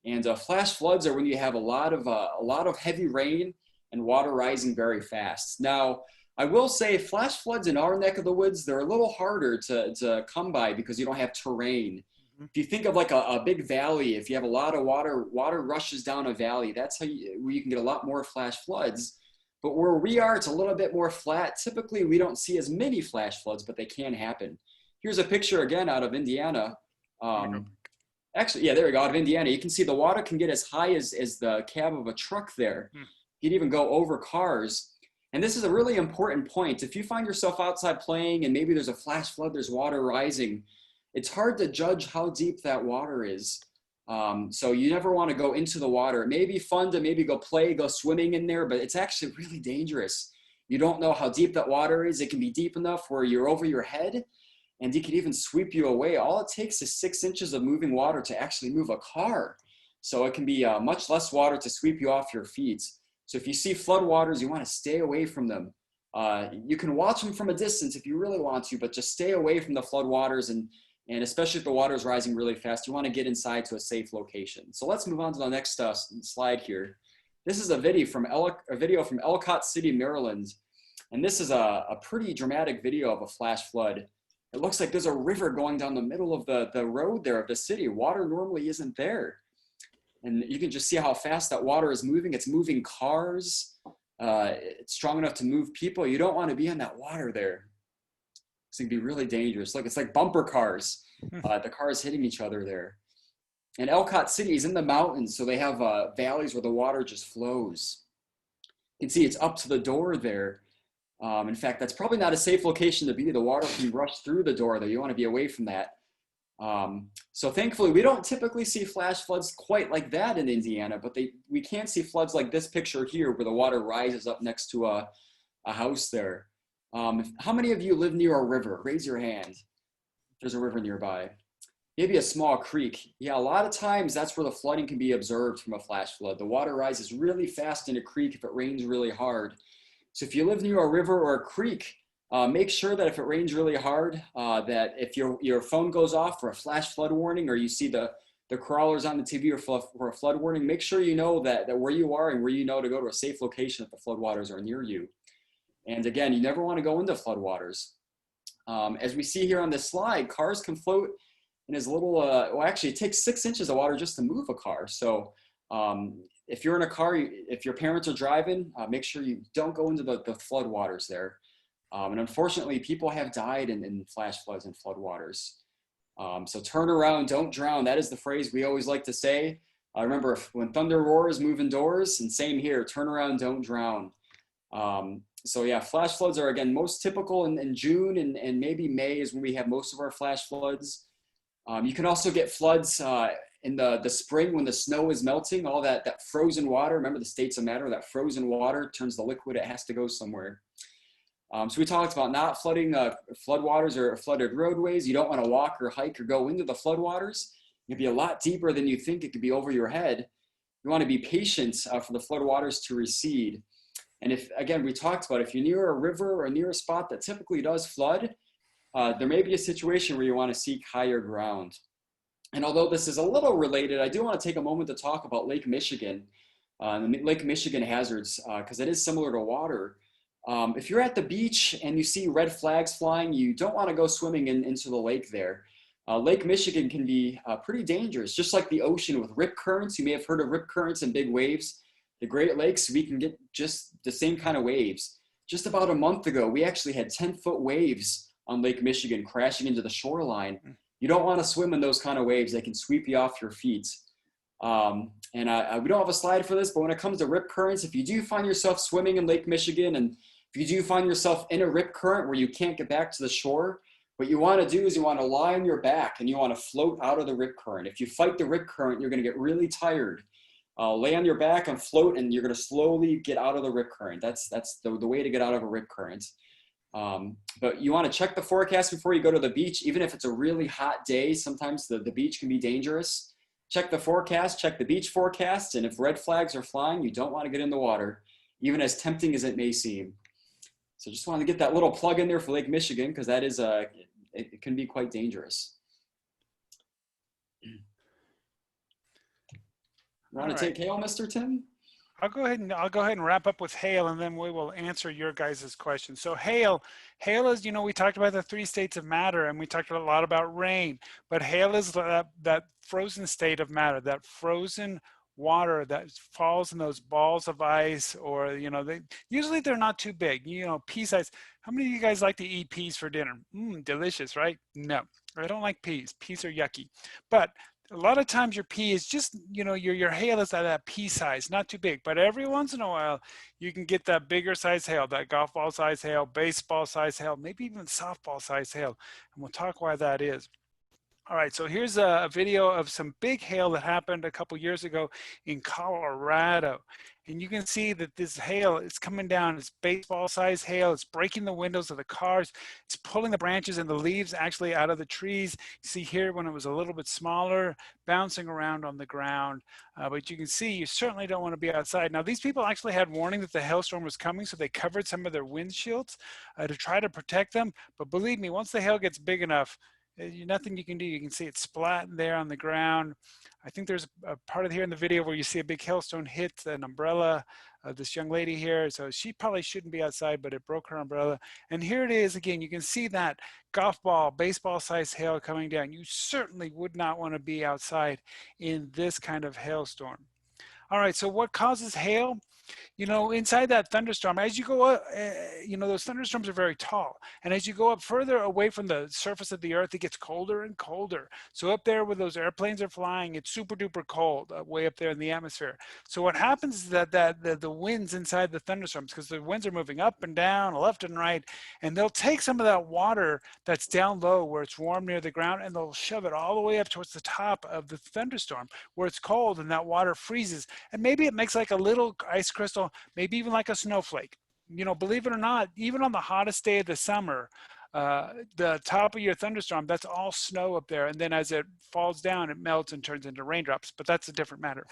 And flash floods are when you have a lot of heavy rain and water rising very fast. Now, I will say flash floods in our neck of the woods, they're a little harder to come by because you don't have terrain. If you think of like a big valley, if you have a lot of water rushes down a valley, that's where you can get a lot more flash floods. But where we are, it's a little bit more flat. Typically, we don't see as many flash floods, but they can happen. Here's a picture again out of Indiana. Actually, yeah, there we go, out of Indiana. You can see the water can get as high as the cab of a truck there. You can even go over cars. And this is a really important point. If you find yourself outside playing and maybe there's a flash flood, there's water rising, it's hard to judge how deep that water is. So you never want to go into the water. It may be fun to maybe go swimming in there, but it's actually really dangerous. You don't know how deep that water is. It can be deep enough where you're over your head and it can even sweep you away. All it takes is 6 inches of moving water to actually move a car. So it can be much less water to sweep you off your feet. So if you see floodwaters, you want to stay away from them. You can watch them from a distance if you really want to, but just stay away from the floodwaters, and especially if the water is rising really fast, you want to get inside to a safe location. So let's move on to the next slide here. This is a video from Ellicott City, Maryland. And this is a pretty dramatic video of a flash flood. It looks like there's a river going down the middle of the road there of the city. Water normally isn't there. And you can just see how fast that water is moving. It's moving cars. It's strong enough to move people. You don't want to be in that water there. It's going to be really dangerous. Look, it's like bumper cars. The cars hitting each other there. And Ellicott City is in the mountains, so they have valleys where the water just flows. You can see it's up to the door there. In fact, that's probably not a safe location to be. The water can rush through the door, though. You want to be away from that. So thankfully, we don't typically see flash floods quite like that in Indiana, but we can see floods like this picture here where the water rises up next to a house there. How many of you live near a river? Raise your hand. There's a river nearby. Maybe a small creek. Yeah, a lot of times that's where the flooding can be observed from a flash flood. The water rises really fast in a creek if it rains really hard. So if you live near a river or a creek, make sure that if it rains really hard, that if your phone goes off for a flash flood warning, or you see the crawlers on the TV for a flood warning, make sure you know that where you are and where you know to go to a safe location if the floodwaters are near you. And again, you never want to go into floodwaters. As we see here on this slide, cars can float in as little, well, actually, it takes 6 inches of water just to move a car. So if you're in a car, if your parents are driving, make sure you don't go into the floodwaters there. And unfortunately, people have died in flash floods and floodwaters. So turn around, don't drown. That is the phrase we always like to say. Remember, when thunder roars, move indoors. And same here, turn around, don't drown. So yeah, flash floods are, again, most typical in June and maybe May is when we have most of our flash floods. You can also get floods in the spring when the snow is melting, all that frozen water. Remember the states of matter, that frozen water turns to liquid, it has to go somewhere. So we talked about not flooding floodwaters or flooded roadways. You don't want to walk or hike or go into the floodwaters. It could be a lot deeper than you think. It could be over your head. You want to be patient for the floodwaters to recede. And if, again, we talked about if you're near a river or near a spot that typically does flood, there may be a situation where you want to seek higher ground. And although this is a little related, I do want to take a moment to talk about Lake Michigan, the Lake Michigan hazards, because it is similar to water. If you're at the beach and you see red flags flying, you don't want to go swimming into the lake there. Lake Michigan can be pretty dangerous, just like the ocean with rip currents. You may have heard of rip currents and big waves. The Great Lakes, we can get just the same kind of waves. Just about a month ago, we actually had 10-foot waves on Lake Michigan crashing into the shoreline. You don't want to swim in those kind of waves. They can sweep you off your feet. We don't have a slide for this, but when it comes to rip currents, if you do find yourself swimming in Lake Michigan, and if you do find yourself in a rip current where you can't get back to the shore, what you want to do is you want to lie on your back and you want to float out of the rip current. If you fight the rip current, you're going to get really tired. Lay on your back and float, and you're going to slowly get out of the rip current. That's the way to get out of a rip current. But you want to check the forecast before you go to the beach. Even if it's a really hot day, sometimes the beach can be dangerous. Check the forecast, check the beach forecast, and if red flags are flying, you don't want to get in the water, even as tempting as it may seem. So just wanted to get that little plug in there for Lake Michigan, because that is it can be quite dangerous. Want to take hail, Mr. Tim? I'll go ahead and wrap up with hail, and then we will answer your guys' questions. So hail is, we talked about the 3 states of matter, and we talked a lot about rain, but hail is that frozen state of matter, that frozen water that falls in those balls of ice, or usually they're not too big, pea size. How many of you guys like to eat peas for dinner? Delicious, right? No, I don't like peas. Peas are yucky. But a lot of times your pea is just, your hail is that pea size, not too big. But every once in a while, you can get that bigger size hail, that golf ball size hail, baseball size hail, maybe even softball size hail. And we'll talk why that is. All right, so here's a video of some big hail that happened a couple years ago in Colorado. And you can see that this hail is coming down. It's baseball size hail. It's breaking the windows of the cars. It's pulling the branches and the leaves actually out of the trees. You see here when it was a little bit smaller, bouncing around on the ground. But you can see you certainly don't want to be outside. Now, these people actually had warning that the hailstorm was coming, so they covered some of their windshields to try to protect them. But believe me, once the hail gets big enough, nothing you can do. You can see it splat there on the ground. I think there's a part of here in the video where you see a big hailstone hit an umbrella of this young lady here. So she probably shouldn't be outside, but it broke her umbrella. And here it is again. You can see that golf ball, baseball sized hail coming down. You certainly would not want to be outside in this kind of hailstorm. All right, so what causes hail? You know, inside that thunderstorm, as you go up, you know, those thunderstorms are very tall. And as you go up further away from the surface of the earth, it gets colder and colder. So up there where those airplanes are flying, it's super duper cold way up there in the atmosphere. So what happens is that, the winds inside the thunderstorms, because the winds are moving up and down, left and right, and they'll take some of that water that's down low where it's warm near the ground, and they'll shove it all the way up towards the top of the thunderstorm where it's cold, and that water freezes. And maybe it makes like a little ice crystal, maybe even like a snowflake. You know, believe it or not, even on the hottest day of the summer, the top of your thunderstorm, that's all snow up there. And then as it falls down, it melts and turns into raindrops, but that's a different matter.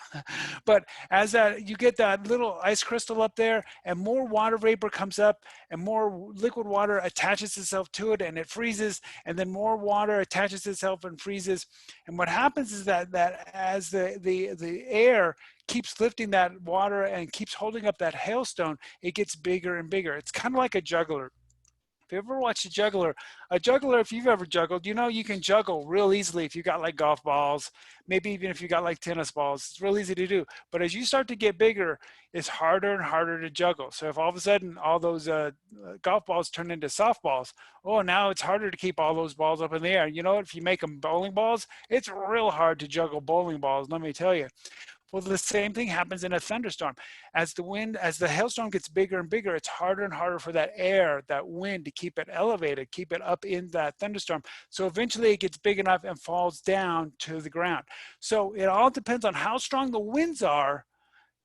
But as you get that little ice crystal up there, and more water vapor comes up, and more liquid water attaches itself to it, and it freezes, and then more water attaches itself and freezes. And what happens is that as the air keeps lifting that water and keeps holding up that hailstone, it gets bigger and bigger. It's kind of like a juggler. If you ever watched a juggler, if you've ever juggled, you know you can juggle real easily if you got like golf balls, maybe even if you got like tennis balls. It's real easy to do. But as you start to get bigger, it's harder and harder to juggle. So if all of a sudden all those golf balls turn into softballs, oh, now it's harder to keep all those balls up in the air. You know, if you make them bowling balls, it's real hard to juggle bowling balls, let me tell you. Well, the same thing happens in a thunderstorm. As the hailstorm gets bigger and bigger, it's harder and harder for that air, that wind, to keep it elevated, keep it up in that thunderstorm. So eventually it gets big enough and falls down to the ground. So it all depends on how strong the winds are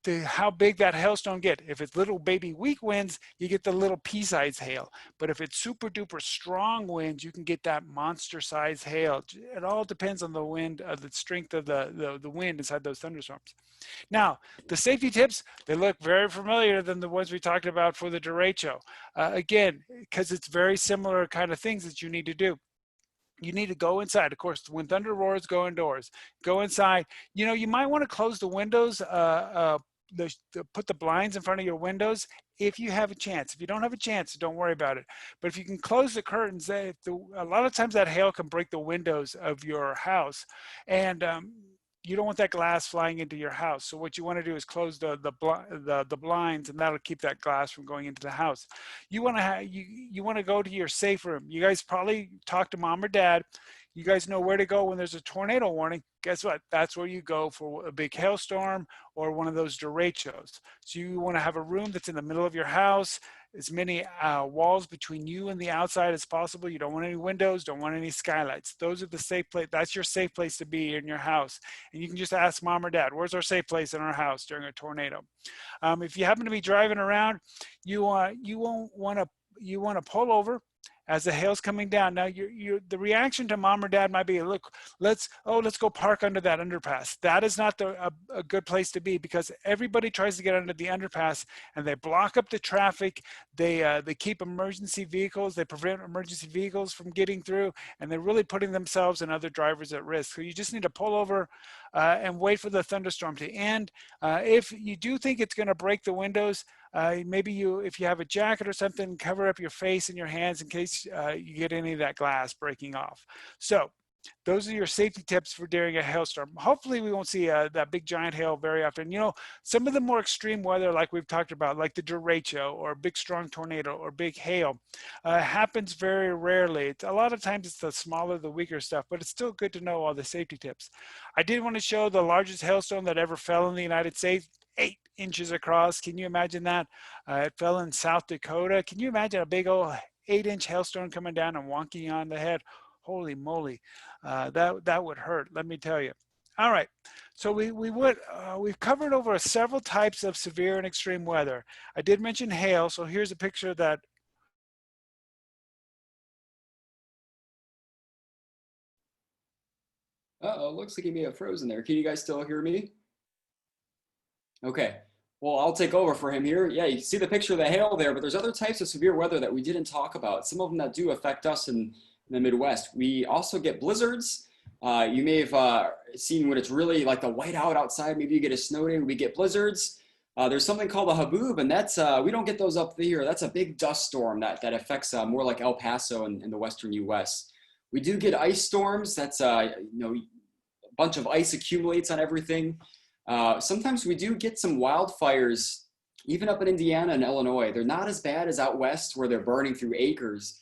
to how big that hailstone get. If it's little baby weak winds, you get the little pea-sized hail. But if it's super duper strong winds, you can get that monster-sized hail. It all depends on the wind, the strength of the wind inside those thunderstorms. Now, the safety tips, they look very familiar than the ones we talked about for the derecho. Again, because it's very similar kind of things that you need to do. You need to go inside. Of course, when thunder roars, go indoors. Go inside. You know, you might want to close the windows, put the blinds in front of your windows if you have a chance. If you don't have a chance, don't worry about it. But if you can close the curtains, a lot of times that hail can break the windows of your house, and you don't want that glass flying into your house. So what you want to do is close the blinds, and that'll keep that glass from going into the house. You want to you want to go to your safe room. You guys probably talk to mom or dad. You guys know where to go when there's a tornado warning. Guess what? That's where you go for a big hailstorm or one of those derechos. So you want to have a room that's in the middle of your house, as many walls between you and the outside as possible. You don't want any windows, don't want any skylights. Those are the safe place. That's your safe place to be in your house. And you can just ask mom or dad, where's our safe place in our house during a tornado? If you happen to be driving around, you want to pull over as the hail's coming down. Now, the reaction to mom or dad might be, look, let's go park under that underpass. That is not a good place to be, because everybody tries to get under the underpass and they block up the traffic. They keep emergency vehicles. They prevent emergency vehicles from getting through, and they're really putting themselves and other drivers at risk. So you just need to pull over and wait for the thunderstorm to end. If you do think it's going to break the windows, maybe if you have a jacket or something, cover up your face and your hands in case you get any of that glass breaking off. So those are your safety tips for during a hailstorm. Hopefully we won't see that big giant hail very often. You know, some of the more extreme weather, like we've talked about, like the derecho or a big strong tornado or big hail, happens very rarely. A lot of times it's the smaller, the weaker stuff, but it's still good to know all the safety tips. I did want to show the largest hailstone that ever fell in the United States. 8 inches across. Can you imagine that? It fell in South Dakota. Can you imagine a big old 8-inch hailstone coming down and wonking you on the head? Holy moly, that would hurt, let me tell you. All right, so we've covered over several types of severe and extreme weather. I did mention hail, so here's a picture that Uh-oh, looks like he may have frozen there. Can you guys still hear me? Okay. Well, I'll take over for him here. Yeah, you see the picture of the hail there, but there's other types of severe weather that we didn't talk about. Some of them that do affect us in the Midwest. We also get blizzards. You may have seen when it's really like the whiteout outside. Maybe you get a snow day. We get blizzards. There's something called a haboob, and that's we don't get those up here. That's a big dust storm that affects more like El Paso in the western U.S. We do get ice storms. That's a bunch of ice accumulates on everything. Sometimes we do get some wildfires even up in Indiana and Illinois. They're not as bad as out west where they're burning through acres.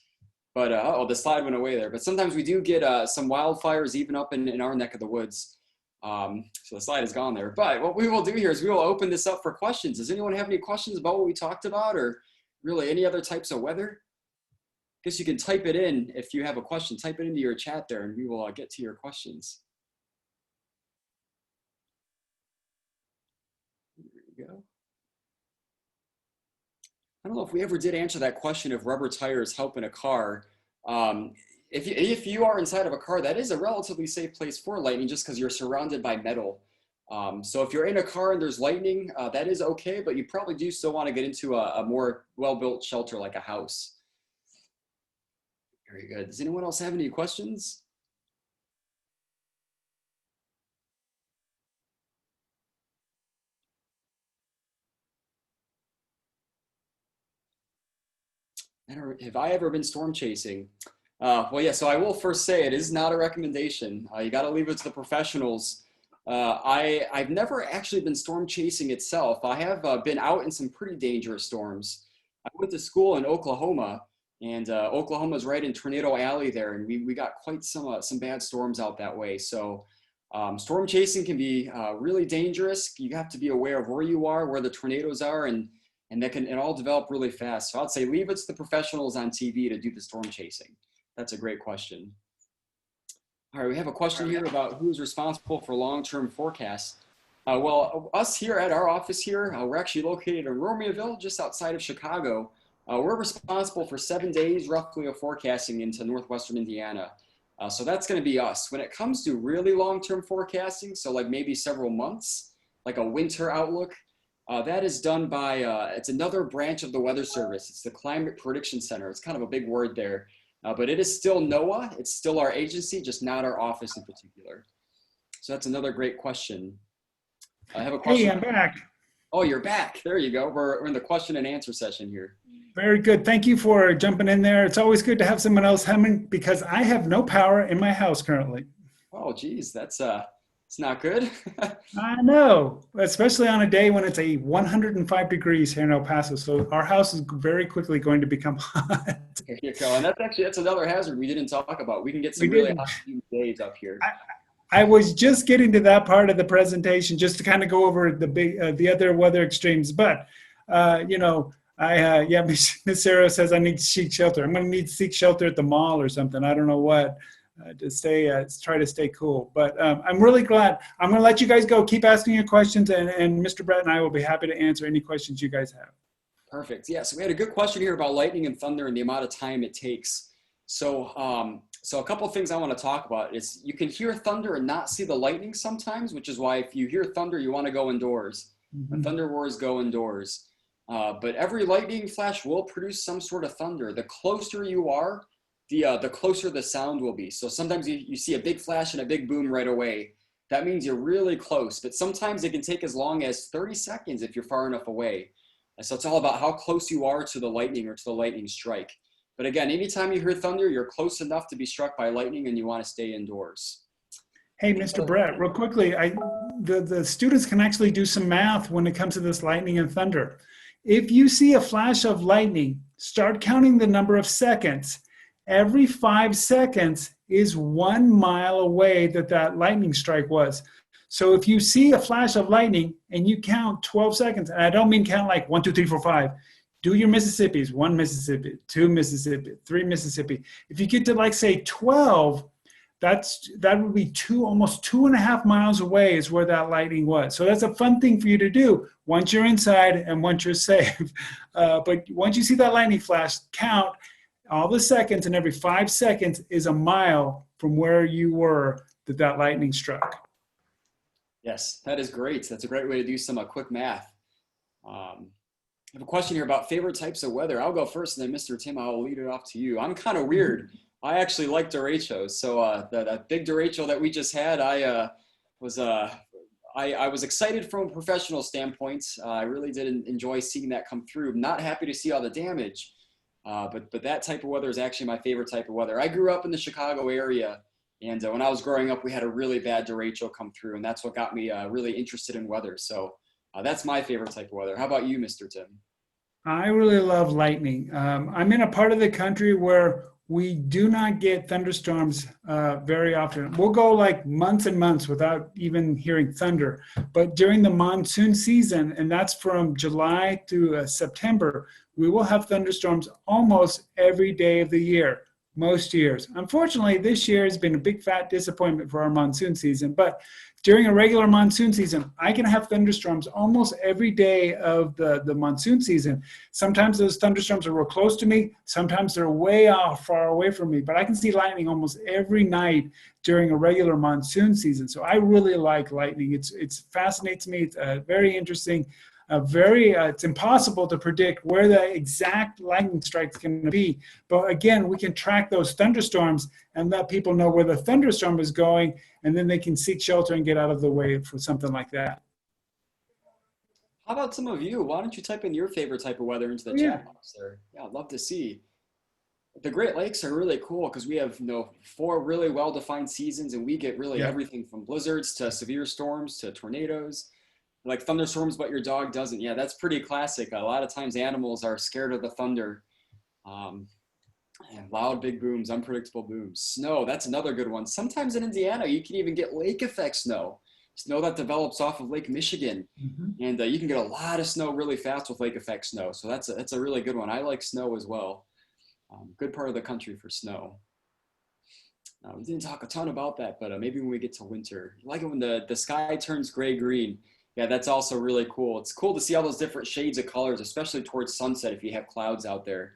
But oh, the slide went away there. But sometimes we do get some wildfires even up in our neck of the woods. So the slide is gone there. But what we will do here is we will open this up for questions. Does anyone have any questions about what we talked about, or really any other types of weather? I guess you can type it in if you have a question. Type it into your chat there, and we will get to your questions. There you go. I don't know if we ever did answer that question of rubber tires help in a car. If you are inside of a car, that is a relatively safe place for lightning just because you're surrounded by metal. So if you're in a car and there's lightning, that is okay, but you probably do still want to get into a more well-built shelter like a house. Very good. Does anyone else have any questions? Have I ever been storm chasing? Well, yeah, so I will first say it is not a recommendation. You got to leave it to the professionals. I've never actually been storm chasing itself. I have been out in some pretty dangerous storms. I went to school in Oklahoma, and Oklahoma's right in Tornado Alley there, and we got quite some bad storms out that way. So storm chasing can be really dangerous. You have to be aware of where you are, where the tornadoes are, and that can all develop really fast. So I'd say leave it to the professionals on TV to do the storm chasing. That's a great question. All right, we have a question here about who's responsible for long-term forecasts. Well, us here at our office here, we're actually located in Romeoville, just outside of Chicago. We're responsible for 7 days roughly of forecasting into northwestern Indiana. So that's going to be us. When it comes to really long-term forecasting, so like maybe several months, like a winter outlook, that is done by, it's another branch of the Weather Service. It's the Climate Prediction Center. It's kind of a big word there. But it is still NOAA. It's still our agency, just not our office in particular. So that's another great question. I have a question. Hey, I'm back. Oh, you're back. There you go. We're in the question and answer session here. Very good. Thank you for jumping in there. It's always good to have someone else humming because I have no power in my house currently. Oh, geez, that's it's not good. I know, especially on a day when it's 105 degrees here in El Paso. So our house is very quickly going to become hot. There you go. And that's another hazard we didn't talk about. We can get some really hot days up here. I was just getting to that part of the presentation just to kind of go over the other weather extremes. But, you know, Miss Sarah says I need to seek shelter. I'm going to need to seek shelter at the mall or something. I don't know what. To try to stay cool. But I'm really glad. I'm going to let you guys go. Keep asking your questions, and Mr. Brett and I will be happy to answer any questions you guys have. Perfect. Yeah, so we had a good question here about lightning and thunder and the amount of time it takes. So, so a couple of things I want to talk about is you can hear thunder and not see the lightning sometimes, which is why if you hear thunder, you want to go indoors. Mm-hmm. When thunder roars, go indoors. But every lightning flash will produce some sort of thunder. The closer you are, the closer the sound will be. So sometimes you see a big flash and a big boom right away. That means you're really close, but sometimes it can take as long as 30 seconds if you're far enough away. So it's all about how close you are to the lightning or to the lightning strike. But again, anytime you hear thunder, you're close enough to be struck by lightning and you want to stay indoors. Hey, Mr. Brett, real quickly, the students can actually do some math when it comes to this lightning and thunder. If you see a flash of lightning, start counting the number of seconds. Every 5 seconds is 1 mile away that lightning strike was. So if you see a flash of lightning and you count 12 seconds, and I don't mean count like 1, 2, 3, 4, 5, do your Mississippis, 1 Mississippi, 2 Mississippi, 3 Mississippi. If you get to like say 12, that would be almost 2.5 miles away is where that lightning was. So that's a fun thing for you to do once you're inside and once you're safe. But once you see that lightning flash, count all the seconds, and every 5 seconds is a mile from where you were that lightning struck. Yes, that is great. That's a great way to do some quick math. I have a question here about favorite types of weather. I'll go first, and then Mr. Tim, I'll lead it off to you. I'm kind of weird. I actually like derechos. So that big derecho that we just had, I was excited from a professional standpoint. I really did enjoy seeing that come through. I'm not happy to see all the damage. But that type of weather is actually my favorite type of weather. I grew up in the Chicago area, and when I was growing up, we had a really bad derecho come through, and that's what got me really interested in weather. So That's my favorite type of weather. How about you, Mr. Tim? I really love lightning. I'm in a part of the country where we do not get thunderstorms very often. We'll go like months and months without even hearing thunder. But during the monsoon season, and that's from July to September, we will have thunderstorms almost every day of the year, most years. Unfortunately, this year has been a big fat disappointment for our monsoon season. But during a regular monsoon season, I can have thunderstorms almost every day of the monsoon season. Sometimes those thunderstorms are real close to me. Sometimes they're way off, far away from me. But I can see lightning almost every night during a regular monsoon season. So I really like lightning. It fascinates me. It's very interesting. It's impossible to predict where the exact lightning strike is going to be. But again, we can track those thunderstorms and let people know where the thunderstorm is going, and then they can seek shelter and get out of the way for something like that. How about some of you? Why don't you type in your favorite type of weather into the Yeah. chat box there? Yeah, I'd love to see. The Great Lakes are really cool because we have 4 really well-defined seasons, and we get really everything from blizzards to severe storms to tornadoes. Like thunderstorms, but your dog doesn't. Yeah, that's pretty classic. A lot of times animals are scared of the thunder. And loud, big booms, unpredictable booms. Snow, that's another good one. Sometimes in Indiana, you can even get lake effect snow. Snow that develops off of Lake Michigan. And you can get a lot of snow really fast with lake effect snow. So that's a really good one. I like snow as well. Good part of the country for snow. We didn't talk a ton about that, but maybe when we get to winter. I like it when the sky turns gray-green. Yeah, that's also really cool. It's cool to see all those different shades of colors, especially towards sunset if you have clouds out there.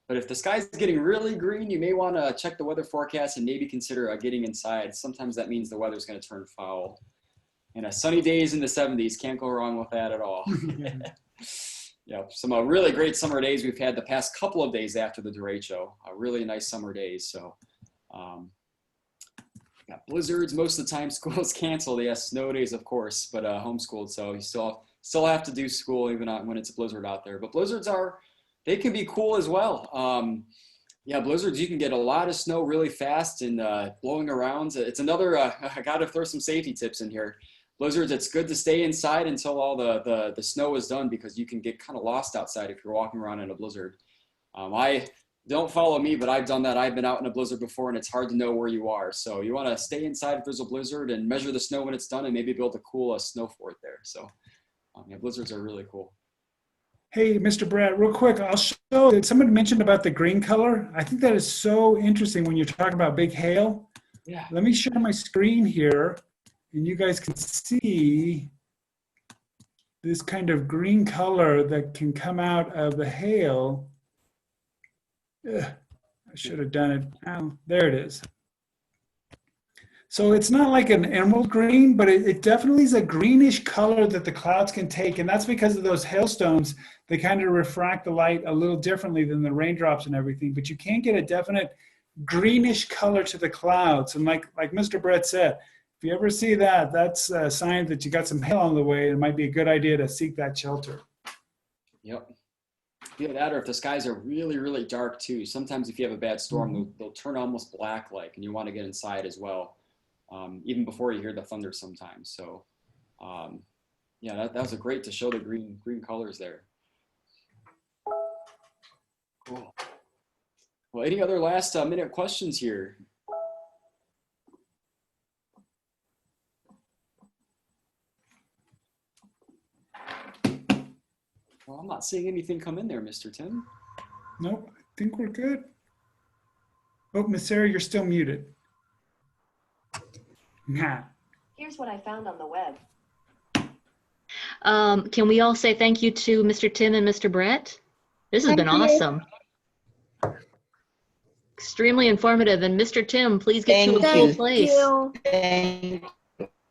But if the sky's getting really green, you may want to check the weather forecast and maybe consider getting inside. Sometimes that means the weather's going to turn foul. And sunny days in the 70s, can't go wrong with that at all. Yeah, some really great summer days we've had the past couple of days after the Derecho. Really nice summer days. So got blizzards most of the time. School's canceled. Yes, snow days, of course, but homeschooled. So you still have to do school even when it's a blizzard out there. But blizzards they can be cool as well. Yeah, blizzards, you can get a lot of snow really fast and blowing around. It's another, I got to throw some safety tips in here. Blizzards, it's good to stay inside until all the snow is done because you can get kind of lost outside if you're walking around in a blizzard. Don't follow me, but I've done that. I've been out in a blizzard before and it's hard to know where you are. So you want to stay inside if there's a blizzard and measure the snow when it's done and maybe build a cool snow fort there. So yeah, blizzards are really cool. Hey, Mr. Brett, real quick, I'll show, somebody mentioned about the green color. I think that is so interesting when you're talking about big hail. Yeah. Let me share my screen here and you guys can see this kind of green color that can come out of the hail. Ugh, I should have done it. Oh, there it is. So it's not like an emerald green, but it definitely is a greenish color that the clouds can take. And that's because of those hailstones. They kind of refract the light a little differently than the raindrops and everything. But you can get a definite greenish color to the clouds. And like Mr. Brett said, if you ever see that, that's a sign that you got some hail on the way. It might be a good idea to seek that shelter. Yep. Either that or if the skies are really, really dark too. Sometimes if you have a bad storm, they'll turn almost black-like and you want to get inside as well. Even before you hear the thunder sometimes. So yeah, that was great to show the green colors there. Cool. Well, any other last minute questions here? Well, I'm not seeing anything come in there, Mr. Tim. Nope, I think we're good. Oh, Miss Sarah, you're still muted. Nah. Here's what I found on the web. Can we all say thank you to Mr. Tim and Mr. Brett? This has been awesome. Extremely informative. And Mr. Tim, please get to a cool place.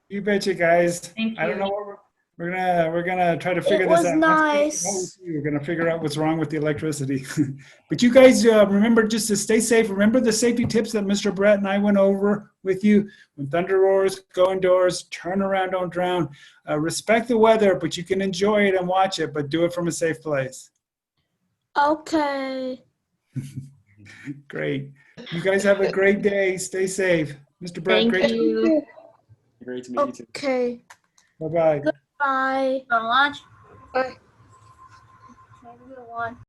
You betcha, guys. Thank I don't you. know what we're gonna try to figure this out. Nice. We're gonna figure out what's wrong with the electricity. But you guys remember just to stay safe. Remember the safety tips that Mr. Brett and I went over with you. When thunder roars, go indoors, turn around, don't drown. Respect the weather, but you can enjoy it and watch it, but do it from a safe place. Okay. Great. You guys have a great day. Stay safe. Mr. Brett, Thank great. you. Great to meet you too. Okay. Bye-bye. Bye. Going to lunch? Bye. Have a good one.